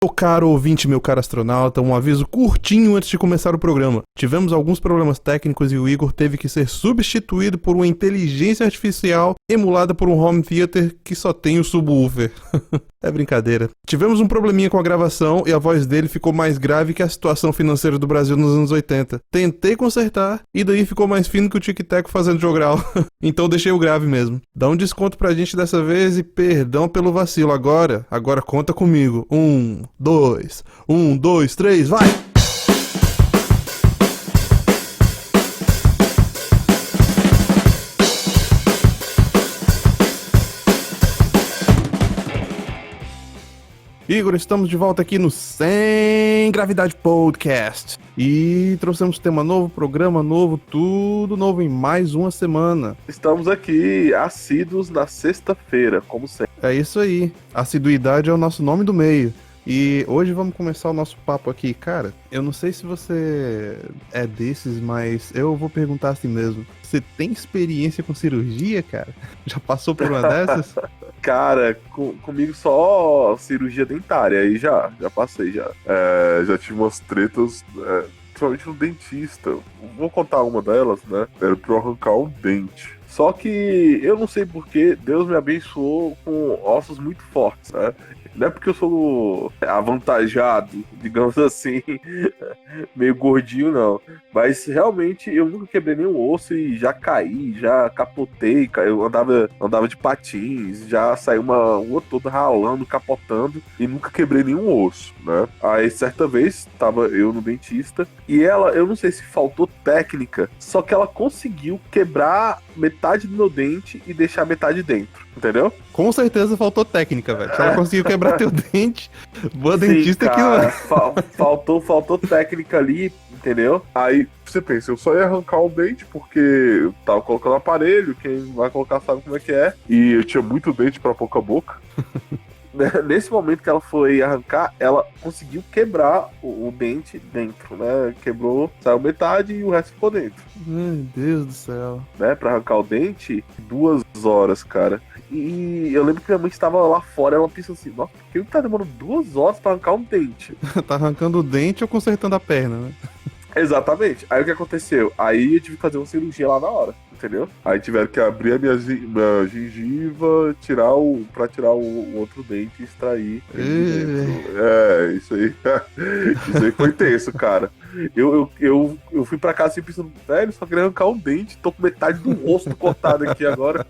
Meu caro ouvinte, meu caro astronauta, um aviso curtinho antes de começar o programa. Tivemos alguns problemas técnicos e o Igor teve que ser substituído por uma inteligência artificial emulada por um home theater que só tem o subwoofer. É brincadeira. Tivemos um probleminha com a gravação e a voz dele ficou mais grave que a situação financeira do Brasil nos anos 80. Tentei consertar e daí ficou mais fino que o tic-tac fazendo jogral. Então deixei o grave mesmo. Dá um desconto pra gente dessa vez e perdão pelo vacilo. Agora conta comigo. 1, 2, 1, 2, 3, vai! Igor, estamos de volta aqui no Sem Gravidade Podcast. E trouxemos tema novo, programa novo, tudo novo em mais uma semana. Estamos aqui, assíduos na sexta-feira, como sempre. É isso aí, assiduidade é o nosso nome do meio. E hoje vamos começar o nosso papo aqui. Cara, eu não sei se você é desses, mas eu vou perguntar assim mesmo. Você tem experiência com cirurgia, cara? Já passou por uma dessas? Cara, comigo só cirurgia dentária, aí já passei já. Já tive umas tretas, principalmente no dentista. Vou contar uma delas, né? Era pra eu arrancar um dente. Só que eu não sei porquê, Deus me abençoou com ossos muito fortes, né? Não é porque eu sou avantajado, digamos assim, meio gordinho, não. Mas realmente eu nunca quebrei nenhum osso e já caí, já capotei. Eu andava de patins, já saí uma rua toda ralando, capotando e nunca quebrei nenhum osso, né? Aí certa vez tava eu no dentista e ela, eu não sei se faltou técnica, só que ela conseguiu quebrar metade do meu dente e deixar metade dentro, entendeu? Com certeza faltou técnica, velho. Se ela conseguiu quebrar teu dente, boa Sim, dentista cara, aqui, não. faltou técnica ali, entendeu? Aí você pensa, eu só ia arrancar o dente porque eu tava colocando aparelho, quem vai colocar sabe como é que é. E eu tinha muito dente pra pouca boca. Nesse momento que ela foi arrancar, ela conseguiu quebrar o dente dentro, né? Quebrou, saiu metade e o resto ficou dentro. Meu Deus do céu. Né? Pra arrancar o dente, 2 horas, cara. E eu lembro que minha mãe estava lá fora, ela pensou assim, nossa, por que tá demorando 2 horas pra arrancar um dente? Tá arrancando o dente ou consertando a perna, né? Exatamente. Aí o que aconteceu? Aí eu tive que fazer uma cirurgia lá na hora, entendeu? Aí tiveram que abrir a minha gengiva, pra tirar o outro dente e extrair ele de dentro. Isso aí. Isso aí foi tenso, cara. Eu fui pra casa assim pensando, velho, só queria arrancar um dente, tô com metade do rosto cortado aqui agora.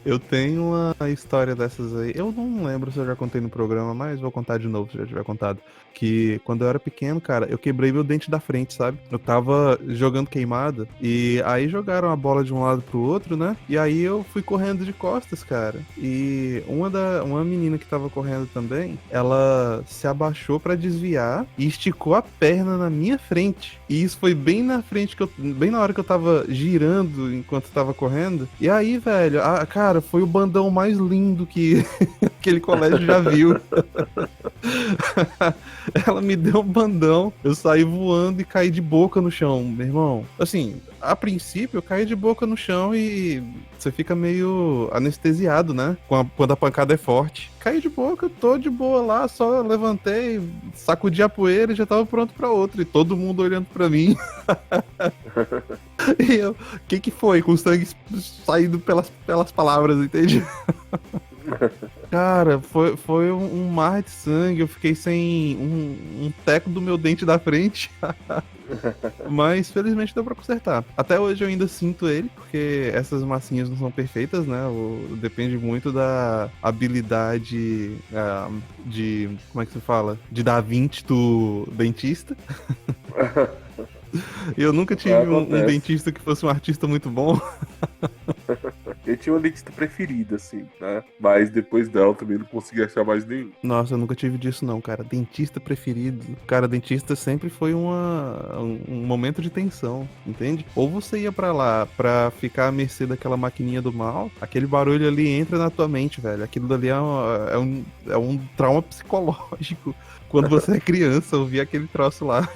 Eu tenho uma história dessas aí. Eu não lembro se eu já contei no programa, mas vou contar de novo se já tiver contado. Que quando eu era pequeno, cara, eu quebrei meu dente da frente, sabe? Eu tava jogando queimada e aí jogaram a bola de um lado pro outro, né? E aí eu fui correndo de costas, cara. E uma menina que tava correndo também, ela se abaixou pra desviar e esticou a perna na minha frente. E isso foi bem na frente bem na hora que eu tava girando enquanto tava correndo. E aí, velho, cara, foi o bandão mais lindo que aquele colégio já viu. Ela me deu um bandão, eu saí voando e caí de boca no chão, meu irmão. Assim, a princípio eu caí de boca no chão e você fica meio anestesiado, né? Quando a pancada é forte. Caí de boca, tô de boa lá, só levantei, sacudi a poeira e já tava pronto pra outra. E todo mundo olhando pra mim. E eu, que foi? Com o sangue saindo pelas palavras, entende? Cara, foi um mar de sangue, eu fiquei sem um teco do meu dente da frente. Mas felizmente deu pra consertar. Até hoje eu ainda sinto ele, porque essas massinhas não são perfeitas, né? Depende muito da habilidade de... Como é que se fala? De Da Vinci do dentista. Eu nunca tive um dentista que fosse um artista muito bom. Eu tinha uma dentista preferida, assim, né? Mas depois dela eu também não consegui achar mais nenhum. Nossa, eu nunca tive disso não, cara. Dentista preferido. Cara, dentista sempre foi um momento de tensão, entende? Ou você ia pra lá pra ficar à mercê daquela maquininha do mal, aquele barulho ali entra na tua mente, velho. Aquilo ali é um trauma psicológico. Quando você é criança, ouvir aquele troço lá.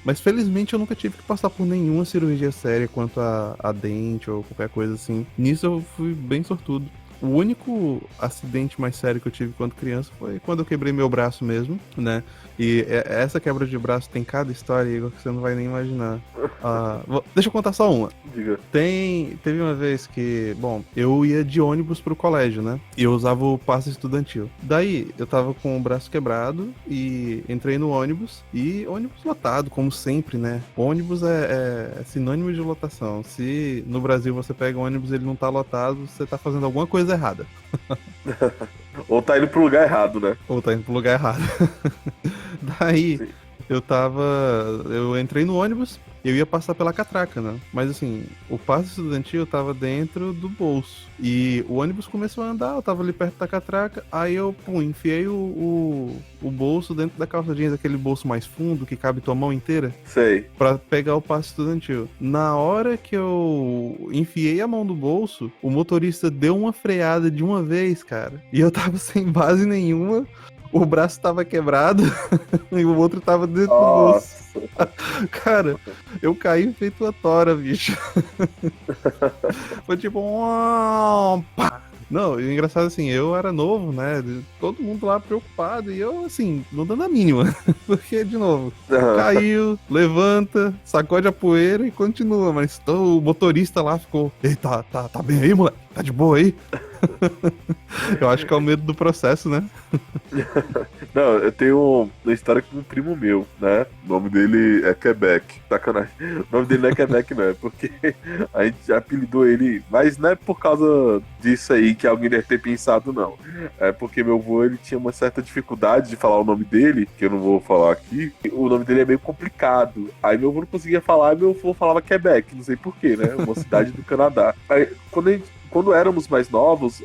Mas felizmente eu nunca tive que passar por nenhuma cirurgia séria quanto a dente ou qualquer coisa assim. Nisso eu fui bem sortudo. o único acidente mais sério que eu tive quando criança foi quando eu quebrei meu braço mesmo, né? E essa quebra de braço tem cada história, Igor, que você não vai nem imaginar. Deixa eu contar só uma. Diga. Teve uma vez que, bom, eu ia de ônibus pro colégio, né? E eu usava o passe estudantil. Daí, eu tava com o braço quebrado e entrei no ônibus. E ônibus lotado, como sempre, né? Ônibus é sinônimo de lotação. Se no Brasil você pega um ônibus e ele não tá lotado, você tá fazendo alguma coisa errada. Ou tá indo pro lugar errado, né? Ou tá indo pro lugar errado. Daí, Sim. eu entrei no ônibus, eu ia passar pela catraca, né? Mas assim, o passe estudantil tava dentro do bolso. E o ônibus começou a andar, eu tava ali perto da catraca, aí eu, enfiei o bolso dentro da calça jeans, aquele bolso mais fundo que cabe tua mão inteira, Sei. pra pegar o passe estudantil. Na hora que eu enfiei a mão no bolso, o motorista deu uma freada de uma vez, cara. E eu tava sem base nenhuma. O braço tava quebrado e o outro tava dentro do bolso. Cara, eu caí feito uma tora, bicho. Foi tipo pá. Não, o engraçado assim, eu era novo, né? Todo mundo lá preocupado e eu, assim, não dando a mínima. Porque, de novo, caiu, levanta, sacode a poeira e continua. Mas o motorista lá ficou: Ei, tá bem aí, moleque? Tá de boa aí? Eu acho que é o medo do processo, né? Não, eu tenho uma história com um primo meu, né? O nome dele é Quebec. Sacanagem. O nome dele não é Quebec, não. É porque a gente apelidou ele. Mas não é por causa disso aí que alguém deve ter pensado, não. É porque meu avô, ele tinha uma certa dificuldade de falar o nome dele, que eu não vou falar aqui. O nome dele é meio complicado. Aí meu avô não conseguia falar, e meu avô falava Quebec. Não sei porquê, né? Uma cidade do Canadá. Aí, quando éramos mais novos,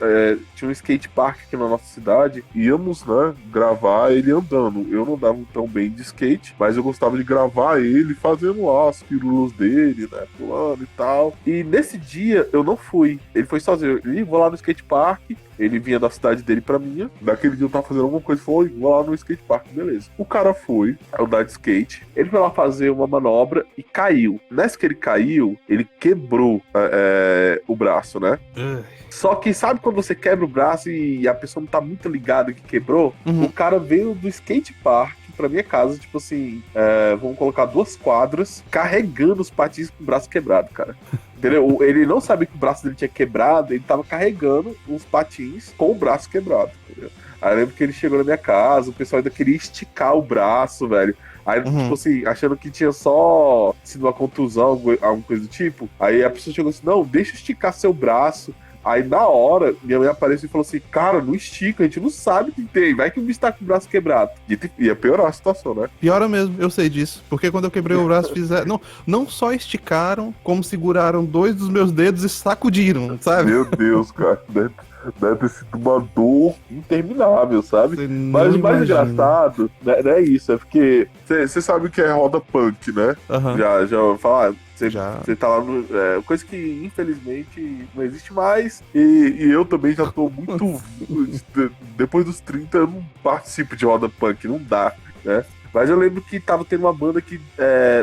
tinha um skate park aqui na nossa cidade, íamos, né, gravar ele andando. Eu não dava tão bem de skate, mas eu gostava de gravar ele fazendo lá as pirulas dele, né, pulando e tal. E nesse dia eu não fui, ele foi sozinho. Ele vou lá no skate park. Ele vinha da cidade dele pra minha. Naquele dia eu tava fazendo alguma coisa. Falou, vou lá no skate park, beleza. O cara foi andar de skate. Ele foi lá fazer uma manobra e caiu. Nessa que ele caiu, ele quebrou o braço, né? Só que sabe quando você quebra o braço e a pessoa não tá muito ligada que quebrou? Uhum. O cara veio do skate park pra minha casa, tipo assim, vamos colocar 2 quadras, carregando os patins com o braço quebrado, cara. Entendeu? Ele não sabia que o braço dele tinha quebrado, ele tava carregando os patins com o braço quebrado, entendeu? Aí eu lembro que ele chegou na minha casa, o pessoal ainda queria esticar o braço, velho. Aí, tipo assim, achando que tinha só sido uma contusão, alguma coisa do tipo. Aí a pessoa chegou assim, não, deixa eu esticar seu braço. Aí, na hora, minha mãe apareceu e falou assim, cara, não estica, a gente não sabe o que tem, vai que o bicho tá com o braço quebrado. Ia piorar a situação, né? Piora mesmo, eu sei disso. Porque quando eu quebrei o braço, fizeram... Não só esticaram, como seguraram 2 dos meus dedos e sacudiram, sabe? Meu Deus, cara, deve ter sido uma dor interminável, sabe? Mas o mais engraçado, né, não é isso, é porque você sabe o que é roda punk, né? Já vou falar... Você tá lá no... coisa que, infelizmente, não existe mais. E eu também já tô muito... Depois dos 30, eu não participo de roda punk. Não dá, né? Mas eu lembro que tava tendo uma banda aqui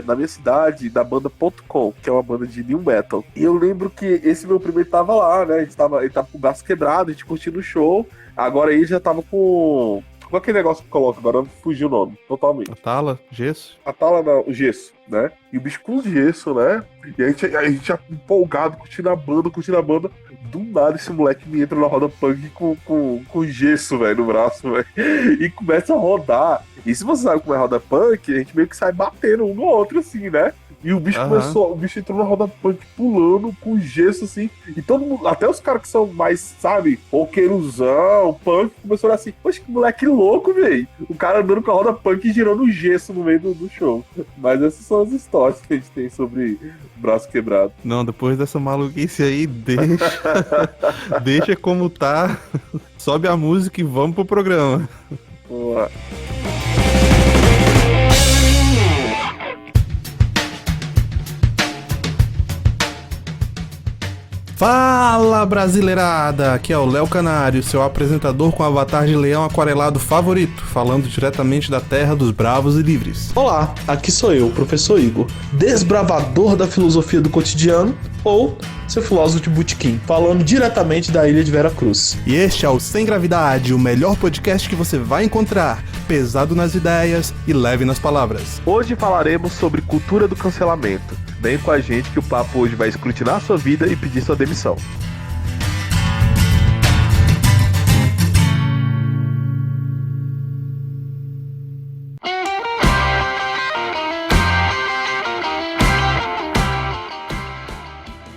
na minha cidade, da banda .com, que é uma banda de new metal. E eu lembro que esse meu primeiro tava lá, né? Ele tava com o braço quebrado, a gente curtindo o show. Agora ele já tava com aquele negócio que coloca, agora fugiu o nome, totalmente. A tala, gesso? A tala não, o gesso, né? E o bicho com gesso, né? E a gente já empolgado, curtindo a banda. Do nada esse moleque me entra na roda punk com gesso, velho, no braço, velho. E começa a rodar. E se você sabe como é roda punk, a gente meio que sai batendo um no outro, assim, né? E o bicho o bicho entrou na roda punk pulando com gesso, assim. E todo mundo, até os caras que são mais, sabe, roqueirozão, punk, começou a olhar assim, poxa, que moleque louco, velho. O cara andando com a roda punk e girando gesso no meio do show. Mas essas são as histórias que a gente tem sobre braço quebrado. Não, depois dessa maluquice aí, deixa como tá. Sobe a música e vamos pro programa. Boa. Fala, brasileirada! Aqui é o Léo Canário, seu apresentador com avatar de leão aquarelado favorito, falando diretamente da terra dos bravos e livres. Olá, aqui sou eu, o professor Igor, desbravador da filosofia do cotidiano ou seu filósofo de botequim, falando diretamente da ilha de Veracruz. E este é o Sem Gravidade, o melhor podcast que você vai encontrar, pesado nas ideias e leve nas palavras. Hoje falaremos sobre cultura do cancelamento. Vem com a gente que o papo hoje vai escrutinar a sua vida e pedir sua demissão.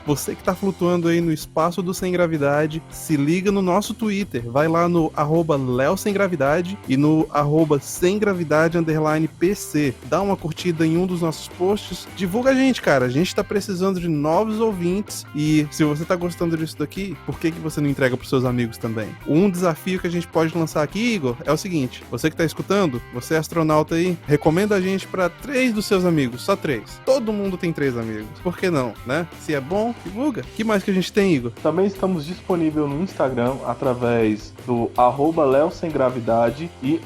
Você que tá flutuando aí no espaço do Sem Gravidade, se liga no nosso Twitter. Vai lá no @LeoSemGravidade e no @SemGravidade_PC. Dá uma curtida em um dos nossos posts. Divulga a gente, cara. A gente tá precisando de novos ouvintes. E se você tá gostando disso daqui, por que você não entrega pros seus amigos também? Um desafio que a gente pode lançar aqui, Igor, é o seguinte. Você que tá escutando, você é astronauta aí, recomenda a gente pra 3 dos seus amigos. Só 3. Todo mundo tem 3 amigos. Por que não, né? Se é bom, divulga. O que mais que a gente tem, Igor? Também estamos disponíveis no Instagram através do @LeoSemGravidade e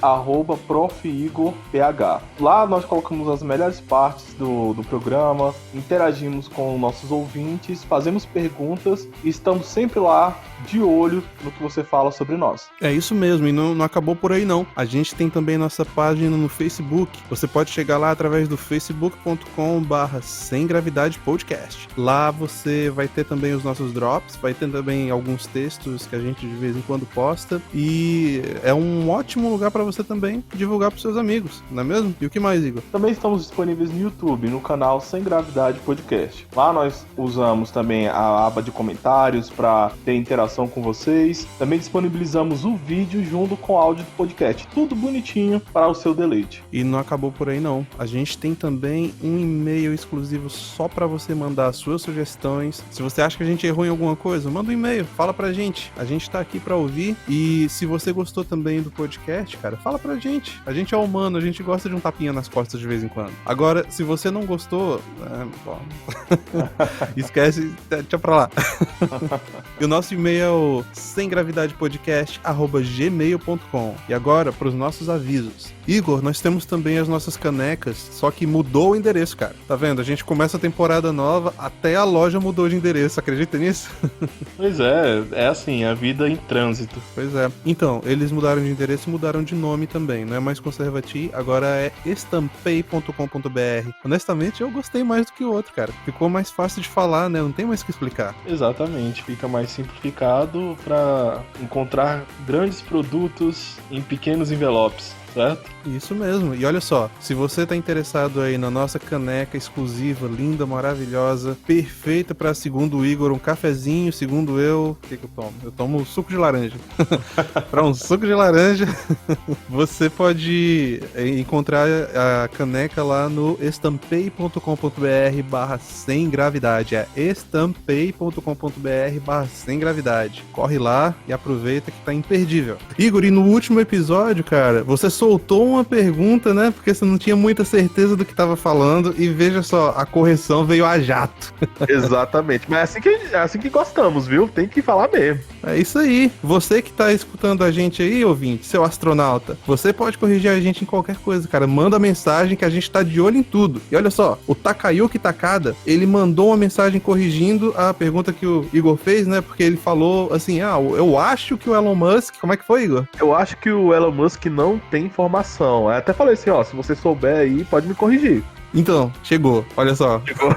@ProfIgorPH. Lá nós colocamos as melhores partes do programa, interagimos com nossos ouvintes, fazemos perguntas e estamos sempre lá de olho no que você fala sobre nós. É isso mesmo, e não acabou por aí não. A gente tem também nossa página no Facebook. Você pode chegar lá através do facebook.com/semgravidadepodcast. Lá você vai ter também os nossos drops, vai ter também alguns textos que a gente de vez em quando posta, e é um ótimo lugar para você também divulgar para seus amigos, não é mesmo? E o que mais, Igor? Também estamos disponíveis no YouTube, no canal Sem Gravidade Podcast. Lá nós usamos também a aba de comentários para ter interação com vocês. Também disponibilizamos o vídeo junto com o áudio do podcast, tudo bonitinho para o seu deleite. E não acabou por aí não. A gente tem também um e-mail exclusivo só para você mandar as suas sugestões. Se você acha que a gente errou em alguma coisa, manda um e-mail, fala pra gente. A gente tá aqui pra ouvir. E se você gostou também do podcast, cara, fala pra gente. A gente é humano, a gente gosta de um tapinha nas costas de vez em quando. Agora, se você não gostou, bom, esquece, deixa pra lá. E o nosso e-mail é o semgravidadepodcast@gmail.com. E agora, pros nossos avisos. Igor, nós temos também as nossas canecas, só que mudou o endereço, cara. Tá vendo? A gente começa a temporada nova, até a loja mudou de endereço, acredita nisso? Pois é assim, a vida em trânsito. Pois é. Então, eles mudaram de endereço e mudaram de nome também. Não é mais Conservati, agora é estampei.com.br. Honestamente, eu gostei mais do que o outro, cara. Ficou mais fácil de falar, né? Não tem mais o que explicar. Exatamente, fica mais simplificado para encontrar grandes produtos em pequenos envelopes. Certo? Isso mesmo. E olha só, se você tá interessado aí na nossa caneca exclusiva, linda, maravilhosa, perfeita pra, segundo o Igor, um cafezinho, segundo eu, o que eu tomo? Eu tomo suco de laranja. Pra um suco de laranja, você pode encontrar a caneca lá no estampei.com.br/semgravidade. É estampei.com.br/semgravidade. Corre lá e aproveita que tá imperdível. Igor, e no último episódio, cara, você soltou uma pergunta, né? Porque você não tinha muita certeza do que estava falando, e veja só, a correção veio a jato. Exatamente, mas é assim que gostamos, viu? Tem que falar mesmo. É isso aí. Você que tá escutando a gente aí, ouvinte, seu astronauta, você pode corrigir a gente em qualquer coisa, cara. Manda mensagem que a gente tá de olho em tudo. E olha só, o Takayuki Takada, ele mandou uma mensagem corrigindo a pergunta que o Igor fez, né? Porque ele falou assim, eu acho que o Elon Musk... Como é que foi, Igor? Eu acho que o Elon Musk não tem informação. Eu até falei assim, se você souber aí, pode me corrigir. Então, chegou. Olha só. Chegou.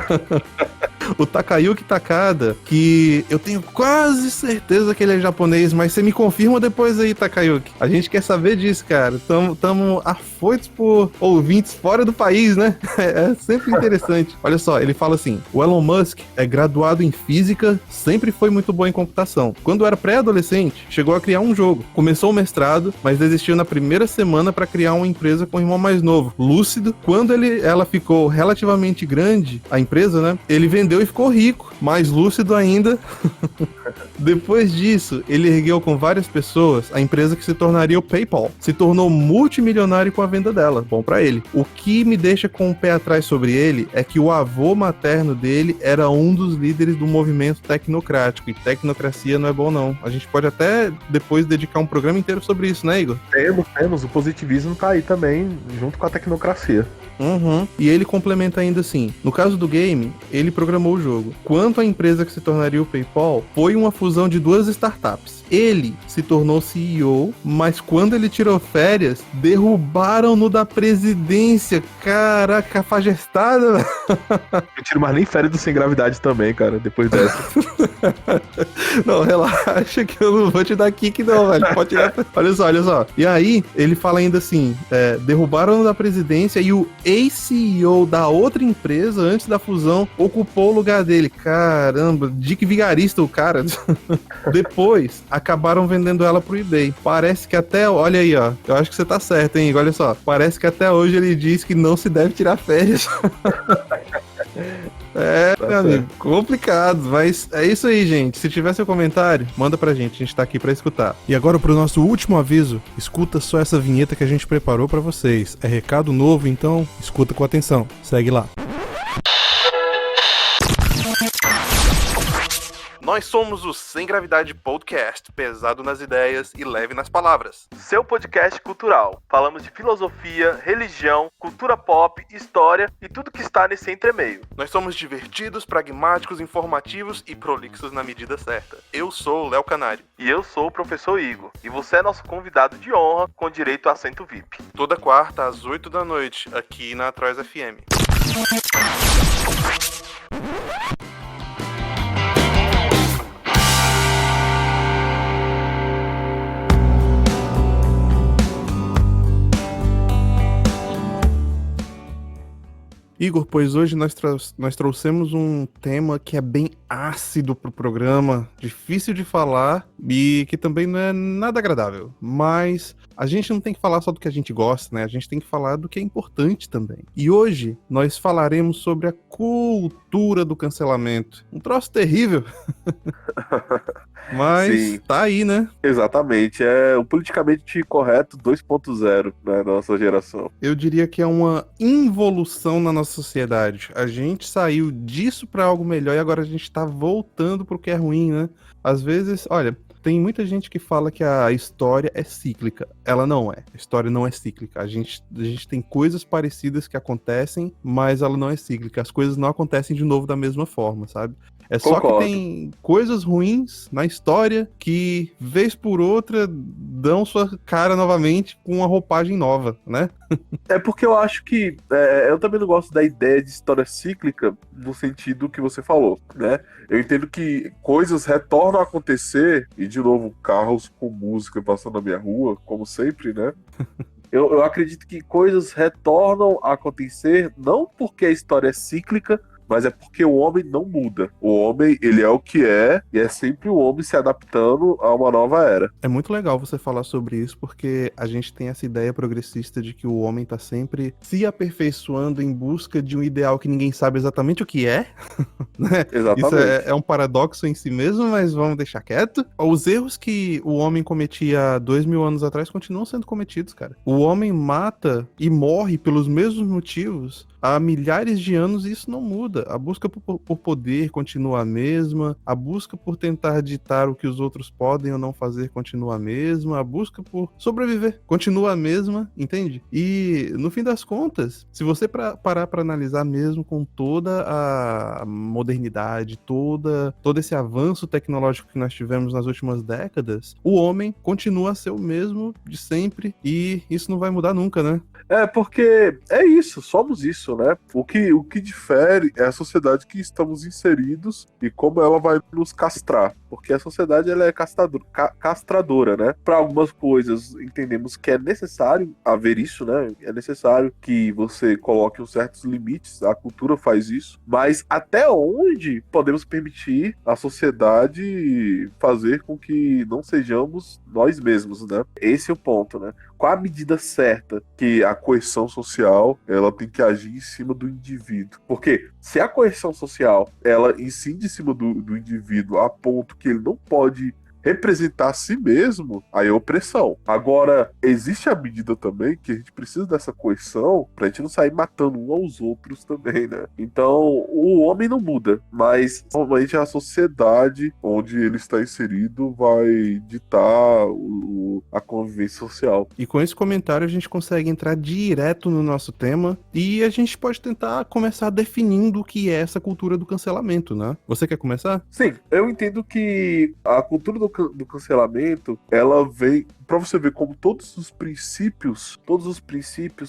O Takayuki Takada, que eu tenho quase certeza que ele é japonês, mas você me confirma depois aí, Takayuki. A gente quer saber disso, cara. Tamo afoitos por ouvintes fora do país, né? É sempre interessante. Olha só, ele fala assim, o Elon Musk é graduado em física, sempre foi muito bom em computação. Quando era pré-adolescente, chegou a criar um jogo. Começou o mestrado, mas desistiu na primeira semana para criar uma empresa com o irmão mais novo, Lúcido. Quando ela ficou relativamente grande, a empresa, né? Ele vendeu e ficou rico, mais lúcido ainda. Depois disso, ele ergueu com várias pessoas a empresa que se tornaria o PayPal. Se tornou multimilionário com a venda dela. Bom pra ele. O que me deixa com o pé atrás sobre ele é que o avô materno dele era um dos líderes do movimento tecnocrático. E tecnocracia não é bom, não. A gente pode até depois dedicar um programa inteiro sobre isso, né, Igor? Temos. O positivismo tá aí também, junto com a tecnocracia. Uhum. E ele complementa ainda assim, no caso do game, ele programou programou o jogo, quanto a empresa que se tornaria o PayPal, foi uma fusão de duas startups. Ele se tornou CEO, mas quando ele tirou férias, derrubaram-no da presidência. Caraca, cafajestada, velho. Eu tiro mais nem férias do Sem Gravidade também, cara, depois dessa. Não, relaxa que eu não vou te dar kick não, velho. Pode tirar. Olha só. E aí, ele fala ainda assim, derrubaram da presidência e o ex-CEO da outra empresa, antes da fusão, ocupou o lugar dele. Caramba, Dick Vigarista o cara. Depois, acabaram vendendo ela pro eBay. Parece que até, olha aí, ó, eu acho que você tá certo, hein, olha só. Parece que até hoje ele diz que não se deve tirar férias. Tá meu amigo, complicado, mas é isso aí, gente. Se tiver seu comentário, manda pra gente, a gente tá aqui pra escutar. E agora pro nosso último aviso, escuta só essa vinheta que a gente preparou pra vocês. É recado novo, então escuta com atenção. Segue lá. Nós somos o Sem Gravidade Podcast, pesado nas ideias e leve nas palavras. Seu podcast cultural. Falamos de filosofia, religião, cultura pop, história e tudo que está nesse entremeio. Nós somos divertidos, pragmáticos, informativos e prolixos na medida certa. Eu sou o Léo Canário. E eu sou o professor Igor. E você é nosso convidado de honra com direito a assento VIP. Toda quarta às 8 da noite, aqui na Atroz FM. Igor, pois hoje nós trouxemos um tema que é bem ácido pro programa, difícil de falar e que também não é nada agradável. Mas a gente não tem que falar só do que a gente gosta, né? A gente tem que falar do que é importante também. E hoje nós falaremos sobre a cultura do cancelamento. Um troço terrível. Mas Sim. Tá aí, né? Exatamente, é o politicamente correto 2.0, né, da nossa geração. Eu diria que é uma involução na nossa sociedade. A gente saiu disso pra algo melhor e agora a gente tá voltando pro que é ruim, né? Às vezes, olha, tem muita gente que fala que a história é cíclica. Ela não é. A história não é cíclica. A gente tem coisas parecidas que acontecem, mas ela não é cíclica. As coisas não acontecem de novo da mesma forma, sabe? É só Concordo. que tem coisas ruins na história que, vez por outra, dão sua cara novamente com uma roupagem nova, né? É porque eu acho que eu também não gosto da ideia de história cíclica no sentido que você falou, né? Eu entendo que coisas retornam a acontecer, e de novo, carros com música passando na minha rua, como sempre, né? Eu acredito que coisas retornam a acontecer não porque a história é cíclica, mas é porque o homem não muda. O homem, ele é o que é, e é sempre o homem se adaptando a uma nova era. É muito legal você falar sobre isso, porque a gente tem essa ideia progressista de que o homem tá sempre se aperfeiçoando em busca de um ideal que ninguém sabe exatamente o que é. Né? Exatamente. Isso é um paradoxo em si mesmo, mas vamos deixar quieto. Os erros que o homem cometia 2000 anos atrás continuam sendo cometidos, cara. O homem mata e morre pelos mesmos motivos há milhares de anos e isso não muda. A busca por poder continua a mesma, a busca por tentar ditar o que os outros podem ou não fazer continua a mesma, a busca por sobreviver continua a mesma, entende? E no fim das contas, se você parar para analisar mesmo com toda a modernidade, todo esse avanço tecnológico que nós tivemos nas últimas décadas, o homem continua a ser o mesmo de sempre e isso não vai mudar nunca, né? É, porque é isso, somos isso, né? O que difere é a sociedade que estamos inseridos e como ela vai nos castrar. Porque a sociedade, ela é castradora, né? Para algumas coisas, entendemos que é necessário haver isso, né? É necessário que você coloque uns certos limites, a cultura faz isso. Mas até onde podemos permitir a sociedade fazer com que não sejamos nós mesmos, né? Esse é o ponto, né? Qual a medida certa que a coerção social ela tem que agir em cima do indivíduo? Porque se a coerção social ela incide em cima do indivíduo a ponto que ele não pode representar a si mesmo, aí é opressão. Agora, existe a medida também que a gente precisa dessa coerção pra gente não sair matando um aos outros também, né? Então, o homem não muda, mas normalmente a sociedade onde ele está inserido vai ditar a convivência social. E com esse comentário a gente consegue entrar direto no nosso tema e a gente pode tentar começar definindo o que é essa cultura do cancelamento, né? Você quer começar? Sim, eu entendo que a cultura do cancelamento, ela vem pra você ver como todos os princípios,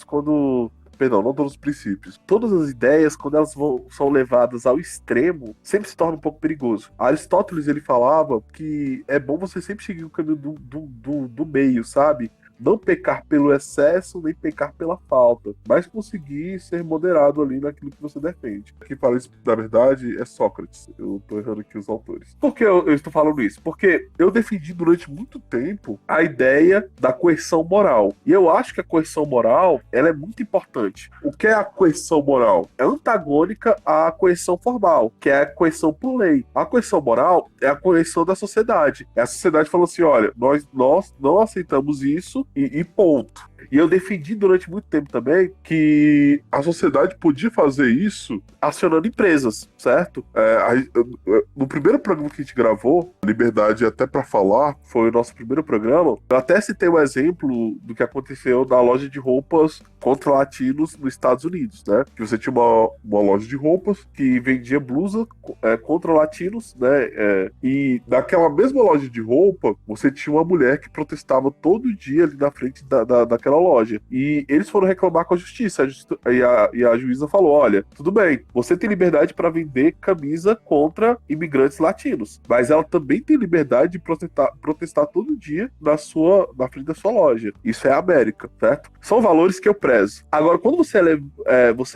quando... Perdão, não todos os princípios. Todas as ideias, quando elas são levadas ao extremo, sempre se torna um pouco perigoso. Aristóteles, ele falava que é bom você sempre seguir o caminho do meio, sabe? Não pecar pelo excesso, nem pecar pela falta, mas conseguir ser moderado ali naquilo que você defende. Quem fala isso, na verdade, é Sócrates. Eu tô errando aqui os autores. Por que eu estou falando isso? Porque eu defendi durante muito tempo a ideia da coerção moral. E eu acho que a coerção moral, ela é muito importante. O que é a coerção moral? É antagônica à coerção formal, que é a coerção por lei. A coerção moral é a coerção da sociedade. É a sociedade falando assim, olha, nós não aceitamos isso, e ponto. E eu defendi durante muito tempo também que a sociedade podia fazer isso acionando empresas, certo? No primeiro programa que a gente gravou, Liberdade Até Pra Falar, foi o nosso primeiro programa, eu até citei um exemplo do que aconteceu na loja de roupas contra latinos nos Estados Unidos, né? Que você tinha uma loja de roupas que vendia blusa contra latinos, né? E naquela mesma loja de roupa, você tinha uma mulher que protestava todo dia ali na frente daquela loja. E eles foram reclamar com a justiça. E a juíza falou, olha, tudo bem, você tem liberdade para vender camisa contra imigrantes latinos, mas ela também tem liberdade de protestar todo dia na frente da sua loja. Isso é a América, certo? São valores que eu prezo. Agora, quando você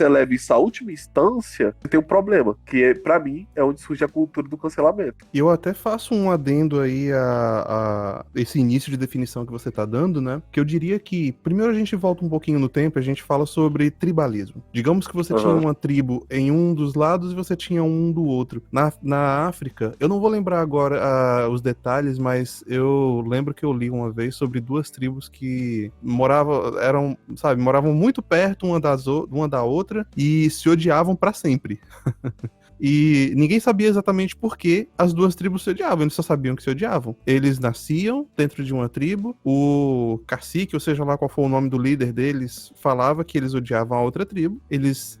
eleva isso à última instância, tem um problema, que para mim é onde surge a cultura do cancelamento. E eu até faço um adendo aí a esse início de definição que você tá dando, né? Que eu diria que, primeiro a gente volta um pouquinho no tempo e a gente fala sobre tribalismo. Digamos que você tinha uma tribo em um dos lados e você tinha um do outro. Na África, eu não vou lembrar agora os detalhes, mas eu lembro que eu li uma vez sobre duas tribos que moravam muito perto uma da outra e se odiavam pra sempre. E ninguém sabia exatamente por que as duas tribos se odiavam, eles só sabiam que se odiavam. Eles nasciam dentro de uma tribo, o cacique, ou seja lá qual for o nome do líder deles, falava que eles odiavam a outra tribo, eles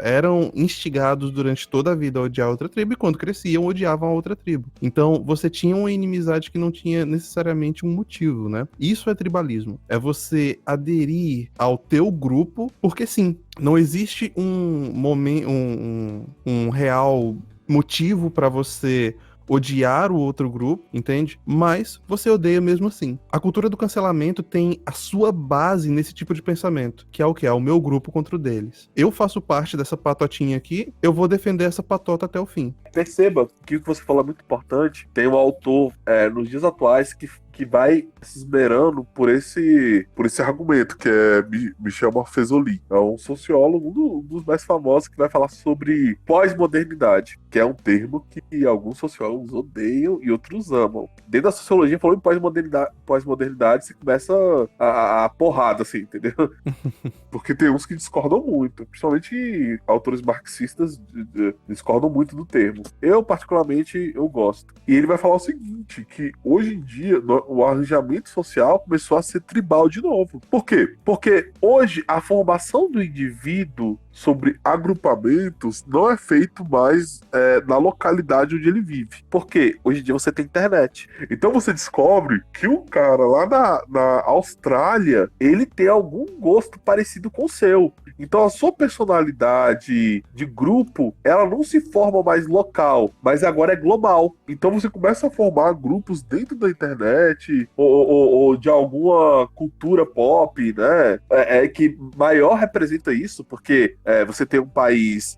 eram instigados durante toda a vida a odiar a outra tribo, e quando cresciam, odiavam a outra tribo. Então, você tinha uma inimizade que não tinha necessariamente um motivo, né? Isso é tribalismo. É você aderir ao teu grupo, porque sim, não existe um real motivo para você odiar o outro grupo, entende? Mas você odeia mesmo assim. A cultura do cancelamento tem a sua base nesse tipo de pensamento, que é o que? É o meu grupo contra o deles. Eu faço parte dessa patotinha aqui, eu vou defender essa patota até o fim. Perceba que o que você falou é muito importante. Tem um autor nos dias atuais que vai se esmerando por esse argumento, que é Michel Marfesoli. É um sociólogo, um dos mais famosos, que vai falar sobre pós-modernidade, que é um termo que alguns sociólogos odeiam e outros amam. Dentro da sociologia, falou em pós-modernidade, você começa a porrada, assim, entendeu? Porque tem uns que discordam muito, principalmente autores marxistas discordam muito do termo. Eu, particularmente, eu gosto. E ele vai falar o seguinte, que hoje em dia o arranjamento social começou a ser tribal de novo. Por quê? Porque hoje a formação do indivíduo sobre agrupamentos não é feito mais na localidade onde ele vive. Por quê? Hoje em dia você tem internet. Então você descobre que o cara lá na Austrália, ele tem algum gosto parecido com o seu. Então a sua personalidade de grupo, ela não se forma mais local, mas agora é global. Então você começa a formar grupos dentro da internet ou de alguma cultura pop, né? Que maior representa isso, porque você tem um país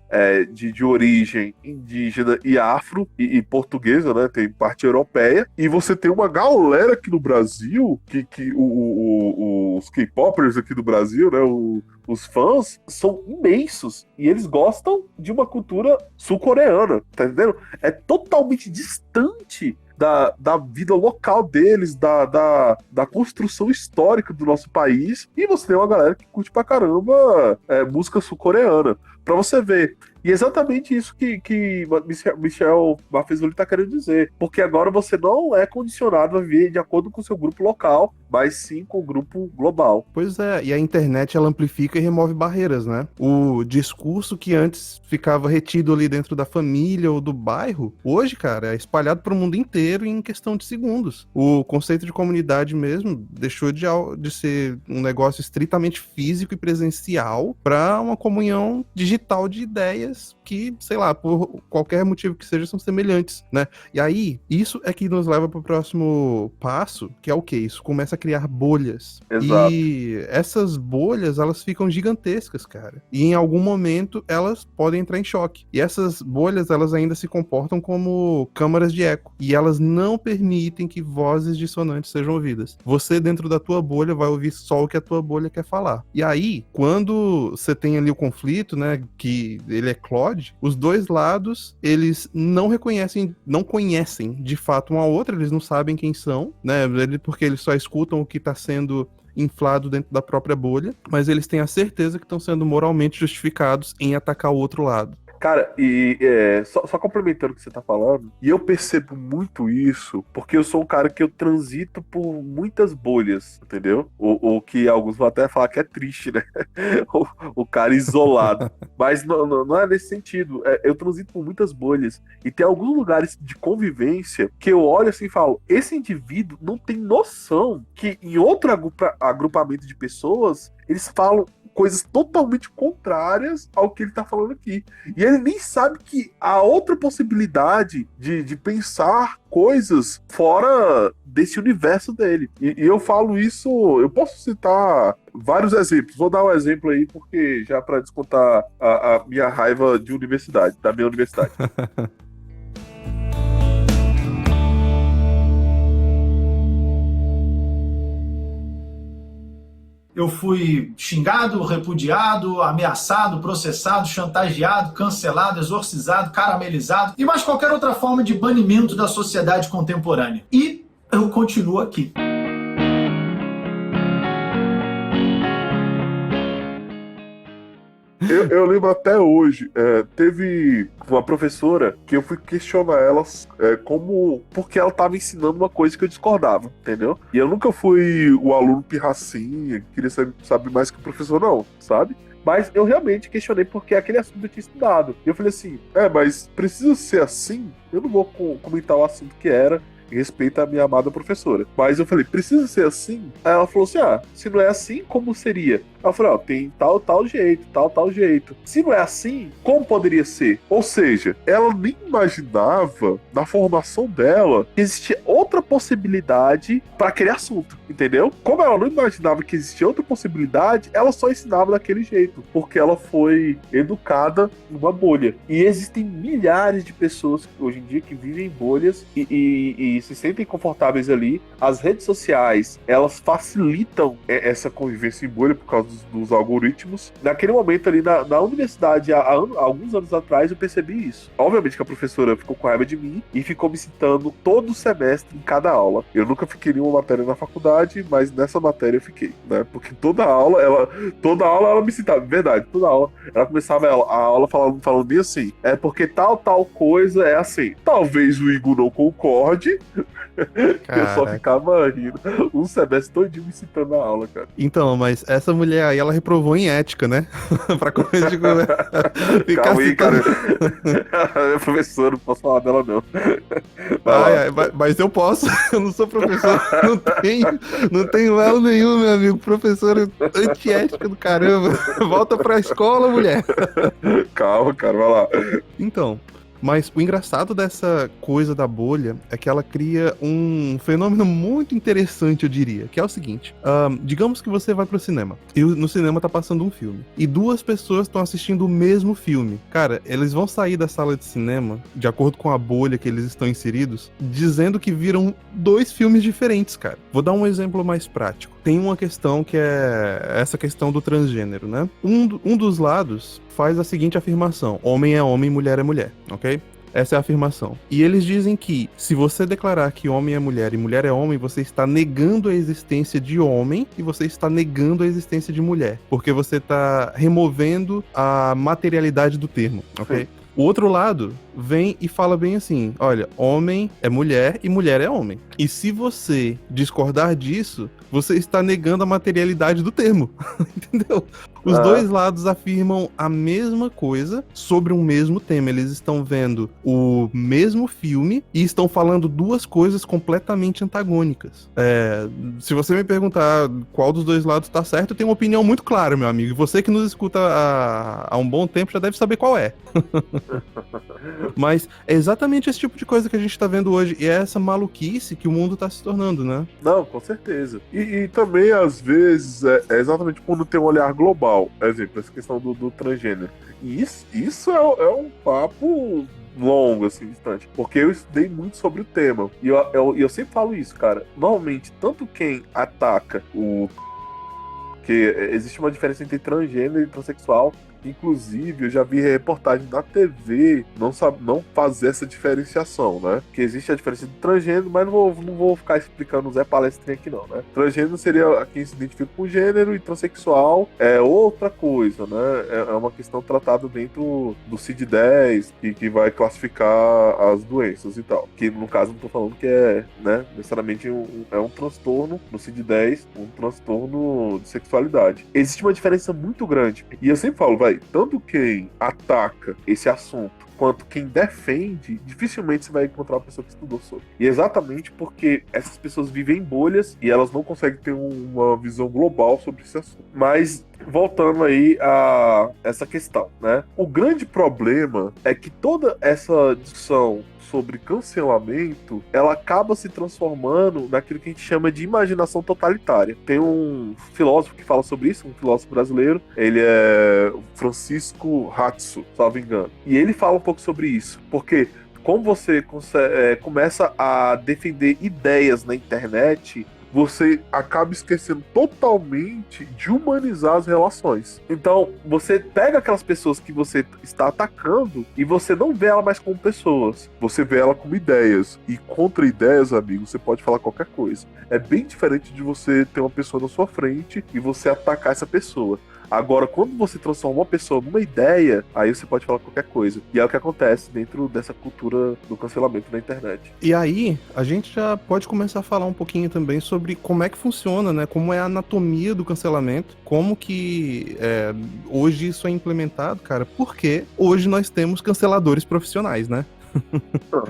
de origem indígena e afro e portuguesa, né? Tem parte europeia, e você tem uma galera aqui no Brasil que os K-popers aqui do Brasil, né? Os fãs são imensos e eles gostam de uma cultura sul-coreana, tá entendendo? É totalmente distante da vida local deles, da construção histórica do nosso país, e você tem uma galera que curte pra caramba música sul-coreana. Pra você ver. E é exatamente isso que Michel Maffezoli tá querendo dizer. Porque agora você não é condicionado a viver de acordo com o seu grupo local, mas sim com o grupo global. Pois é, e a internet ela amplifica e remove barreiras, né? O discurso que antes ficava retido ali dentro da família ou do bairro, hoje, cara, é espalhado para o mundo inteiro em questão de segundos. O conceito de comunidade mesmo deixou de ser um negócio estritamente físico e presencial para uma comunhão digital de ideias que, sei lá, por qualquer motivo que seja, são semelhantes, né? E aí, isso é que nos leva pro próximo passo, que é o quê? Isso começa a criar bolhas. Exato. E essas bolhas, elas ficam gigantescas, cara. E em algum momento, elas podem entrar em choque. E essas bolhas, elas ainda se comportam como câmaras de eco. E elas não permitem que vozes dissonantes sejam ouvidas. Você, dentro da tua bolha, vai ouvir só o que a tua bolha quer falar. E aí, quando você tem ali o conflito, né, que ele eclode, os dois lados, eles não conhecem de fato um ao outro, eles não sabem quem são, né, porque eles só escutam o que está sendo inflado dentro da própria bolha, mas eles têm a certeza que estão sendo moralmente justificados em atacar o outro lado. Cara, e só complementando o que você tá falando, e eu percebo muito isso, porque eu sou um cara que eu transito por muitas bolhas, entendeu? O que alguns vão até falar que é triste, né? o cara isolado. Mas não é nesse sentido. Eu transito por muitas bolhas, e tem alguns lugares de convivência que eu olho assim e falo, esse indivíduo não tem noção que em outro agrupamento de pessoas, eles falam coisas totalmente contrárias ao que ele tá falando aqui. E ele nem sabe que há outra possibilidade de pensar coisas fora desse universo dele. E eu falo isso, eu posso citar vários exemplos. Vou dar um exemplo aí, porque já para descontar a minha raiva de universidade, da minha universidade. Eu fui xingado, repudiado, ameaçado, processado, chantageado, cancelado, exorcizado, caramelizado e mais qualquer outra forma de banimento da sociedade contemporânea. E eu continuo aqui. Eu lembro até hoje, teve uma professora que eu fui questionar ela porque ela estava ensinando uma coisa que eu discordava, entendeu? E eu nunca fui o aluno pirracinha, que queria saber mais que o professor, não, sabe? Mas eu realmente questionei porque aquele assunto eu tinha estudado. E eu falei assim, mas precisa ser assim? Eu não vou comentar o assunto que era, em respeito à minha amada professora. Mas eu falei, precisa ser assim? Aí ela falou assim, se não é assim, como seria? Aí eu falei, tem tal jeito, tal jeito. Se não é assim, como poderia ser? Ou seja, ela nem imaginava, na formação dela, que existia outra possibilidade para aquele assunto, entendeu? Como ela não imaginava que existia outra possibilidade, ela só ensinava daquele jeito, porque ela foi educada numa bolha. E existem milhares de pessoas hoje em dia que vivem em bolhas e se sentem confortáveis ali. As redes sociais, elas facilitam essa convivência em bolha por causa dos algoritmos. Naquele momento ali na universidade, há alguns anos atrás, eu percebi isso. Obviamente que a professora ficou com raiva de mim e ficou me citando todo semestre em cada aula. Eu nunca fiquei em uma matéria na faculdade, mas nessa matéria eu fiquei, né? Porque toda aula ela me citava, verdade, toda aula ela começava a aula falando bem assim, porque tal coisa é assim. Talvez o Igor não concorde. Eu só ficava rindo um semestre todinho me citando na aula, cara. Então, mas essa mulher aí, ela reprovou em ética, né? Pra começar de Calma aí, cara. É professora, não posso falar dela, não. Mas eu posso. Eu não sou professor. Não tenho elo nenhum, meu amigo. Professor antiética do caramba. Volta pra escola, mulher. Calma, cara, vai lá. Então, mas o engraçado dessa coisa da bolha é que ela cria um fenômeno muito interessante, eu diria, que é o seguinte, digamos que você vai pro cinema, e no cinema tá passando um filme, e duas pessoas estão assistindo o mesmo filme. Cara, eles vão sair da sala de cinema, de acordo com a bolha que eles estão inseridos, dizendo que viram dois filmes diferentes, cara. Vou dar um exemplo mais prático. Tem uma questão que é essa questão do transgênero, né? Um dos lados faz a seguinte afirmação: homem é homem, mulher é mulher, ok? Essa é a afirmação. E eles dizem que se você declarar que homem é mulher e mulher é homem, você está negando a existência de homem e você está negando a existência de mulher. Porque você está removendo a materialidade do termo, ok? Sim. O outro lado vem e fala bem assim, olha, homem é mulher e mulher é homem. E se você discordar disso, você está negando a materialidade do termo, entendeu? Os dois lados afirmam a mesma coisa sobre um mesmo tema. Eles estão vendo o mesmo filme e estão falando duas coisas completamente antagônicas. Se você me perguntar qual dos dois lados está certo, eu tenho uma opinião muito clara, meu amigo. E você que nos escuta há um bom tempo já deve saber qual é. Mas é exatamente esse tipo de coisa que a gente tá vendo hoje. E é essa maluquice que o mundo tá se tornando, né? Não, com certeza. E também, às vezes, é exatamente quando tem um olhar global. Exemplo, essa questão do transgênero. E isso é um papo longo, assim, distante. Porque eu estudei muito sobre o tema. E eu sempre falo isso, cara. Normalmente, tanto quem ataca que existe uma diferença entre transgênero e transexual. Inclusive, eu já vi reportagem na TV não fazer essa diferenciação, né? Que existe a diferença de transgênero, mas não vou ficar explicando o Zé Palestrinha aqui não, né? Transgênero seria quem se identifica com gênero e transexual é outra coisa, né? É uma questão tratada dentro do CID-10 que vai classificar as doenças e tal. Que no caso não tô falando que é, né, necessariamente um transtorno no CID-10, um transtorno de sexualidade. Existe uma diferença muito grande. E eu sempre falo, tanto quem ataca esse assunto quanto quem defende, dificilmente você vai encontrar uma pessoa que estudou sobre. E exatamente porque essas pessoas vivem em bolhas e elas não conseguem ter uma visão global sobre esse assunto. Mas, voltando aí a essa questão, né? O grande problema é que toda essa discussão sobre cancelamento, ela acaba se transformando naquilo que a gente chama de imaginação totalitária. Tem um filósofo que fala sobre isso, um filósofo brasileiro, ele é Francisco Hatsu, se não me engano. E ele fala um pouco sobre isso, porque como você começa a defender ideias na internet, você acaba esquecendo totalmente de humanizar as relações. Então, você pega aquelas pessoas que você está atacando e você não vê ela mais como pessoas. Você vê ela como ideias. E contra ideias, amigo, você pode falar qualquer coisa. É bem diferente de você ter uma pessoa na sua frente e você atacar essa pessoa. Agora, quando você transforma uma pessoa numa ideia, aí você pode falar qualquer coisa. E é o que acontece dentro dessa cultura do cancelamento na internet. E aí, a gente já pode começar a falar um pouquinho também sobre como é que funciona, né? Como é a anatomia do cancelamento, como que hoje isso é implementado, cara. Porque hoje nós temos canceladores profissionais, né?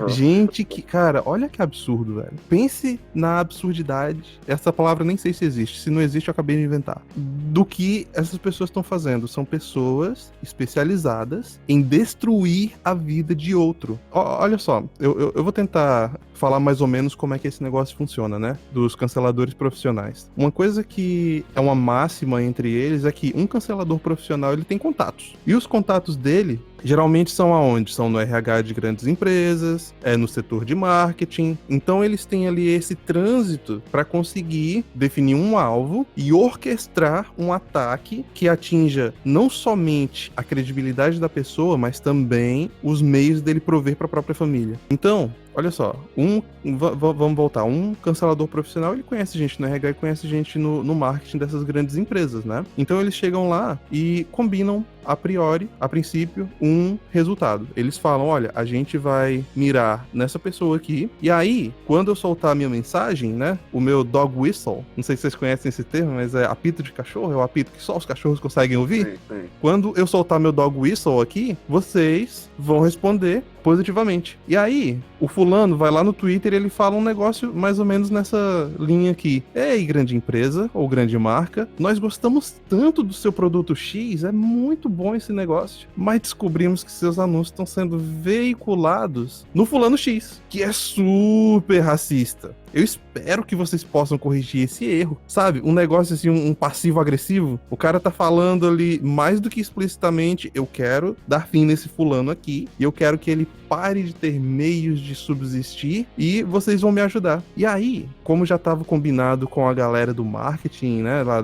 Gente que, cara, olha que absurdo, velho. Pense na absurdidade. Essa palavra nem sei se existe. Se não existe, eu acabei de inventar. Do que essas pessoas estão fazendo. São pessoas especializadas em destruir a vida de outro. Olha só, eu vou tentar falar mais ou menos como é que esse negócio funciona, né? Dos canceladores profissionais. Uma coisa que é uma máxima entre eles é que um cancelador profissional, ele tem contatos. E os contatos dele geralmente são aonde? São no RH de grandes empresas, no setor de marketing. Então eles têm ali esse trânsito para conseguir definir um alvo e orquestrar um ataque que atinja não somente a credibilidade da pessoa, mas também os meios dele prover para a própria família. Então, olha só, vamos voltar, um cancelador profissional, ele conhece gente no RH e conhece gente no marketing dessas grandes empresas, né? Então eles chegam lá e combinam a priori, a princípio, um resultado. Eles falam, olha, a gente vai mirar nessa pessoa aqui, e aí, quando eu soltar a minha mensagem, né, o meu dog whistle, não sei se vocês conhecem esse termo, mas é apito de cachorro, é o apito que só os cachorros conseguem ouvir. Sim. Quando eu soltar meu dog whistle aqui, vocês vão responder positivamente. E aí, o fulano vai lá no Twitter e ele fala um negócio mais ou menos nessa linha aqui. Ei, grande empresa ou grande marca, nós gostamos tanto do seu produto X, é muito bom esse negócio, mas descobrimos que seus anúncios estão sendo veiculados no fulano X, que é super racista. Eu espero que vocês possam corrigir esse erro, sabe? Um negócio assim, um passivo-agressivo. O cara tá falando ali mais do que explicitamente, eu quero dar fim nesse fulano aqui, e eu quero que ele pare de ter meios de subsistir e vocês vão me ajudar. E aí, como já estava combinado com a galera do marketing, né, lá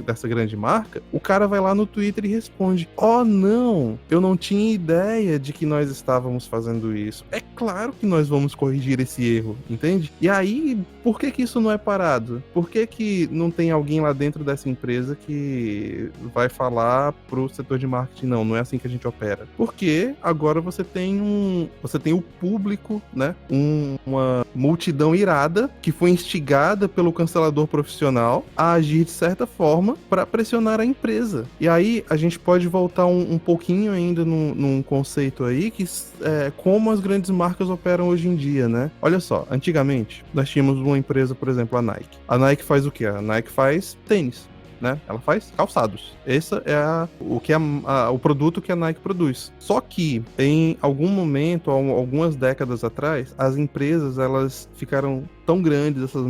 dessa grande marca, o cara vai lá no Twitter e responde: "Oh, não, eu não tinha ideia de que nós estávamos fazendo isso. É claro que nós vamos corrigir esse erro", entende? E aí, por que isso não é parado? Por que não tem alguém lá dentro dessa empresa que vai falar pro setor de marketing: não é assim que a gente opera? Porque agora você tem o público, né, uma multidão irada que foi instigada pelo cancelador profissional a agir de certa forma para pressionar a empresa. E aí a gente pode voltar um pouquinho ainda num conceito aí que é como as grandes marcas operam hoje em dia, né? Olha só, antigamente nós tínhamos uma empresa, por exemplo, a Nike. A Nike faz o quê? A Nike faz tênis, né? Ela faz calçados. Esse é o produto que a Nike produz. Só que em algum momento, algumas décadas atrás, as empresas elas ficaram tão grandes, essas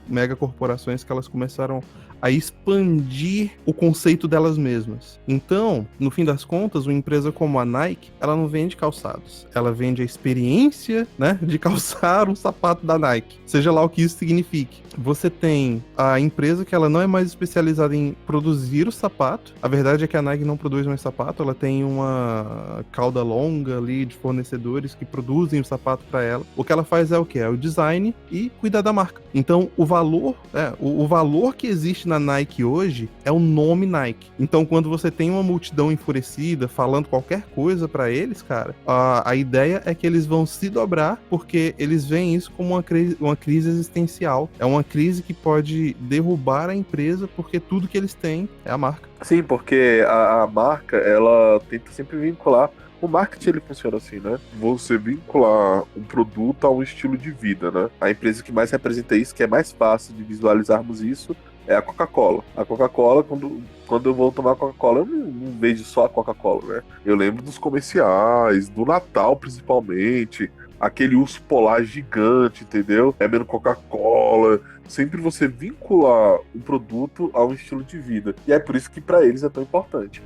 mega corporações, que elas começaram a expandir o conceito delas mesmas. Então, no fim das contas, uma empresa como a Nike, ela não vende calçados. Ela vende a experiência, né, de calçar um sapato da Nike. Seja lá o que isso signifique. Você tem a empresa que ela não é mais especializada em produzir o sapato. A verdade é que a Nike não produz mais sapato. Ela tem uma cauda longa ali de fornecedores que produzem o sapato para ela. O que ela faz é o quê? É o design e cuidar da marca. Então, o valor que existe na Nike hoje é o nome Nike. Então, quando você tem uma multidão enfurecida falando qualquer coisa pra eles, cara, a ideia é que eles vão se dobrar, porque eles veem isso como uma crise existencial. É uma crise que pode derrubar a empresa, porque tudo que eles têm é a marca. Sim, porque a marca, ela tenta sempre vincular. O marketing, ele funciona assim, né? Você vincular um produto a um estilo de vida, né? A empresa que mais representa isso, que é mais fácil de visualizarmos isso, é a Coca-Cola. A Coca-Cola, quando eu vou tomar Coca-Cola, eu não vejo só a Coca-Cola, né? Eu lembro dos comerciais, do Natal principalmente, aquele urso polar gigante, entendeu? Bebendo Coca-Cola. Sempre você vincular um produto a um estilo de vida. E é por isso que pra eles é tão importante.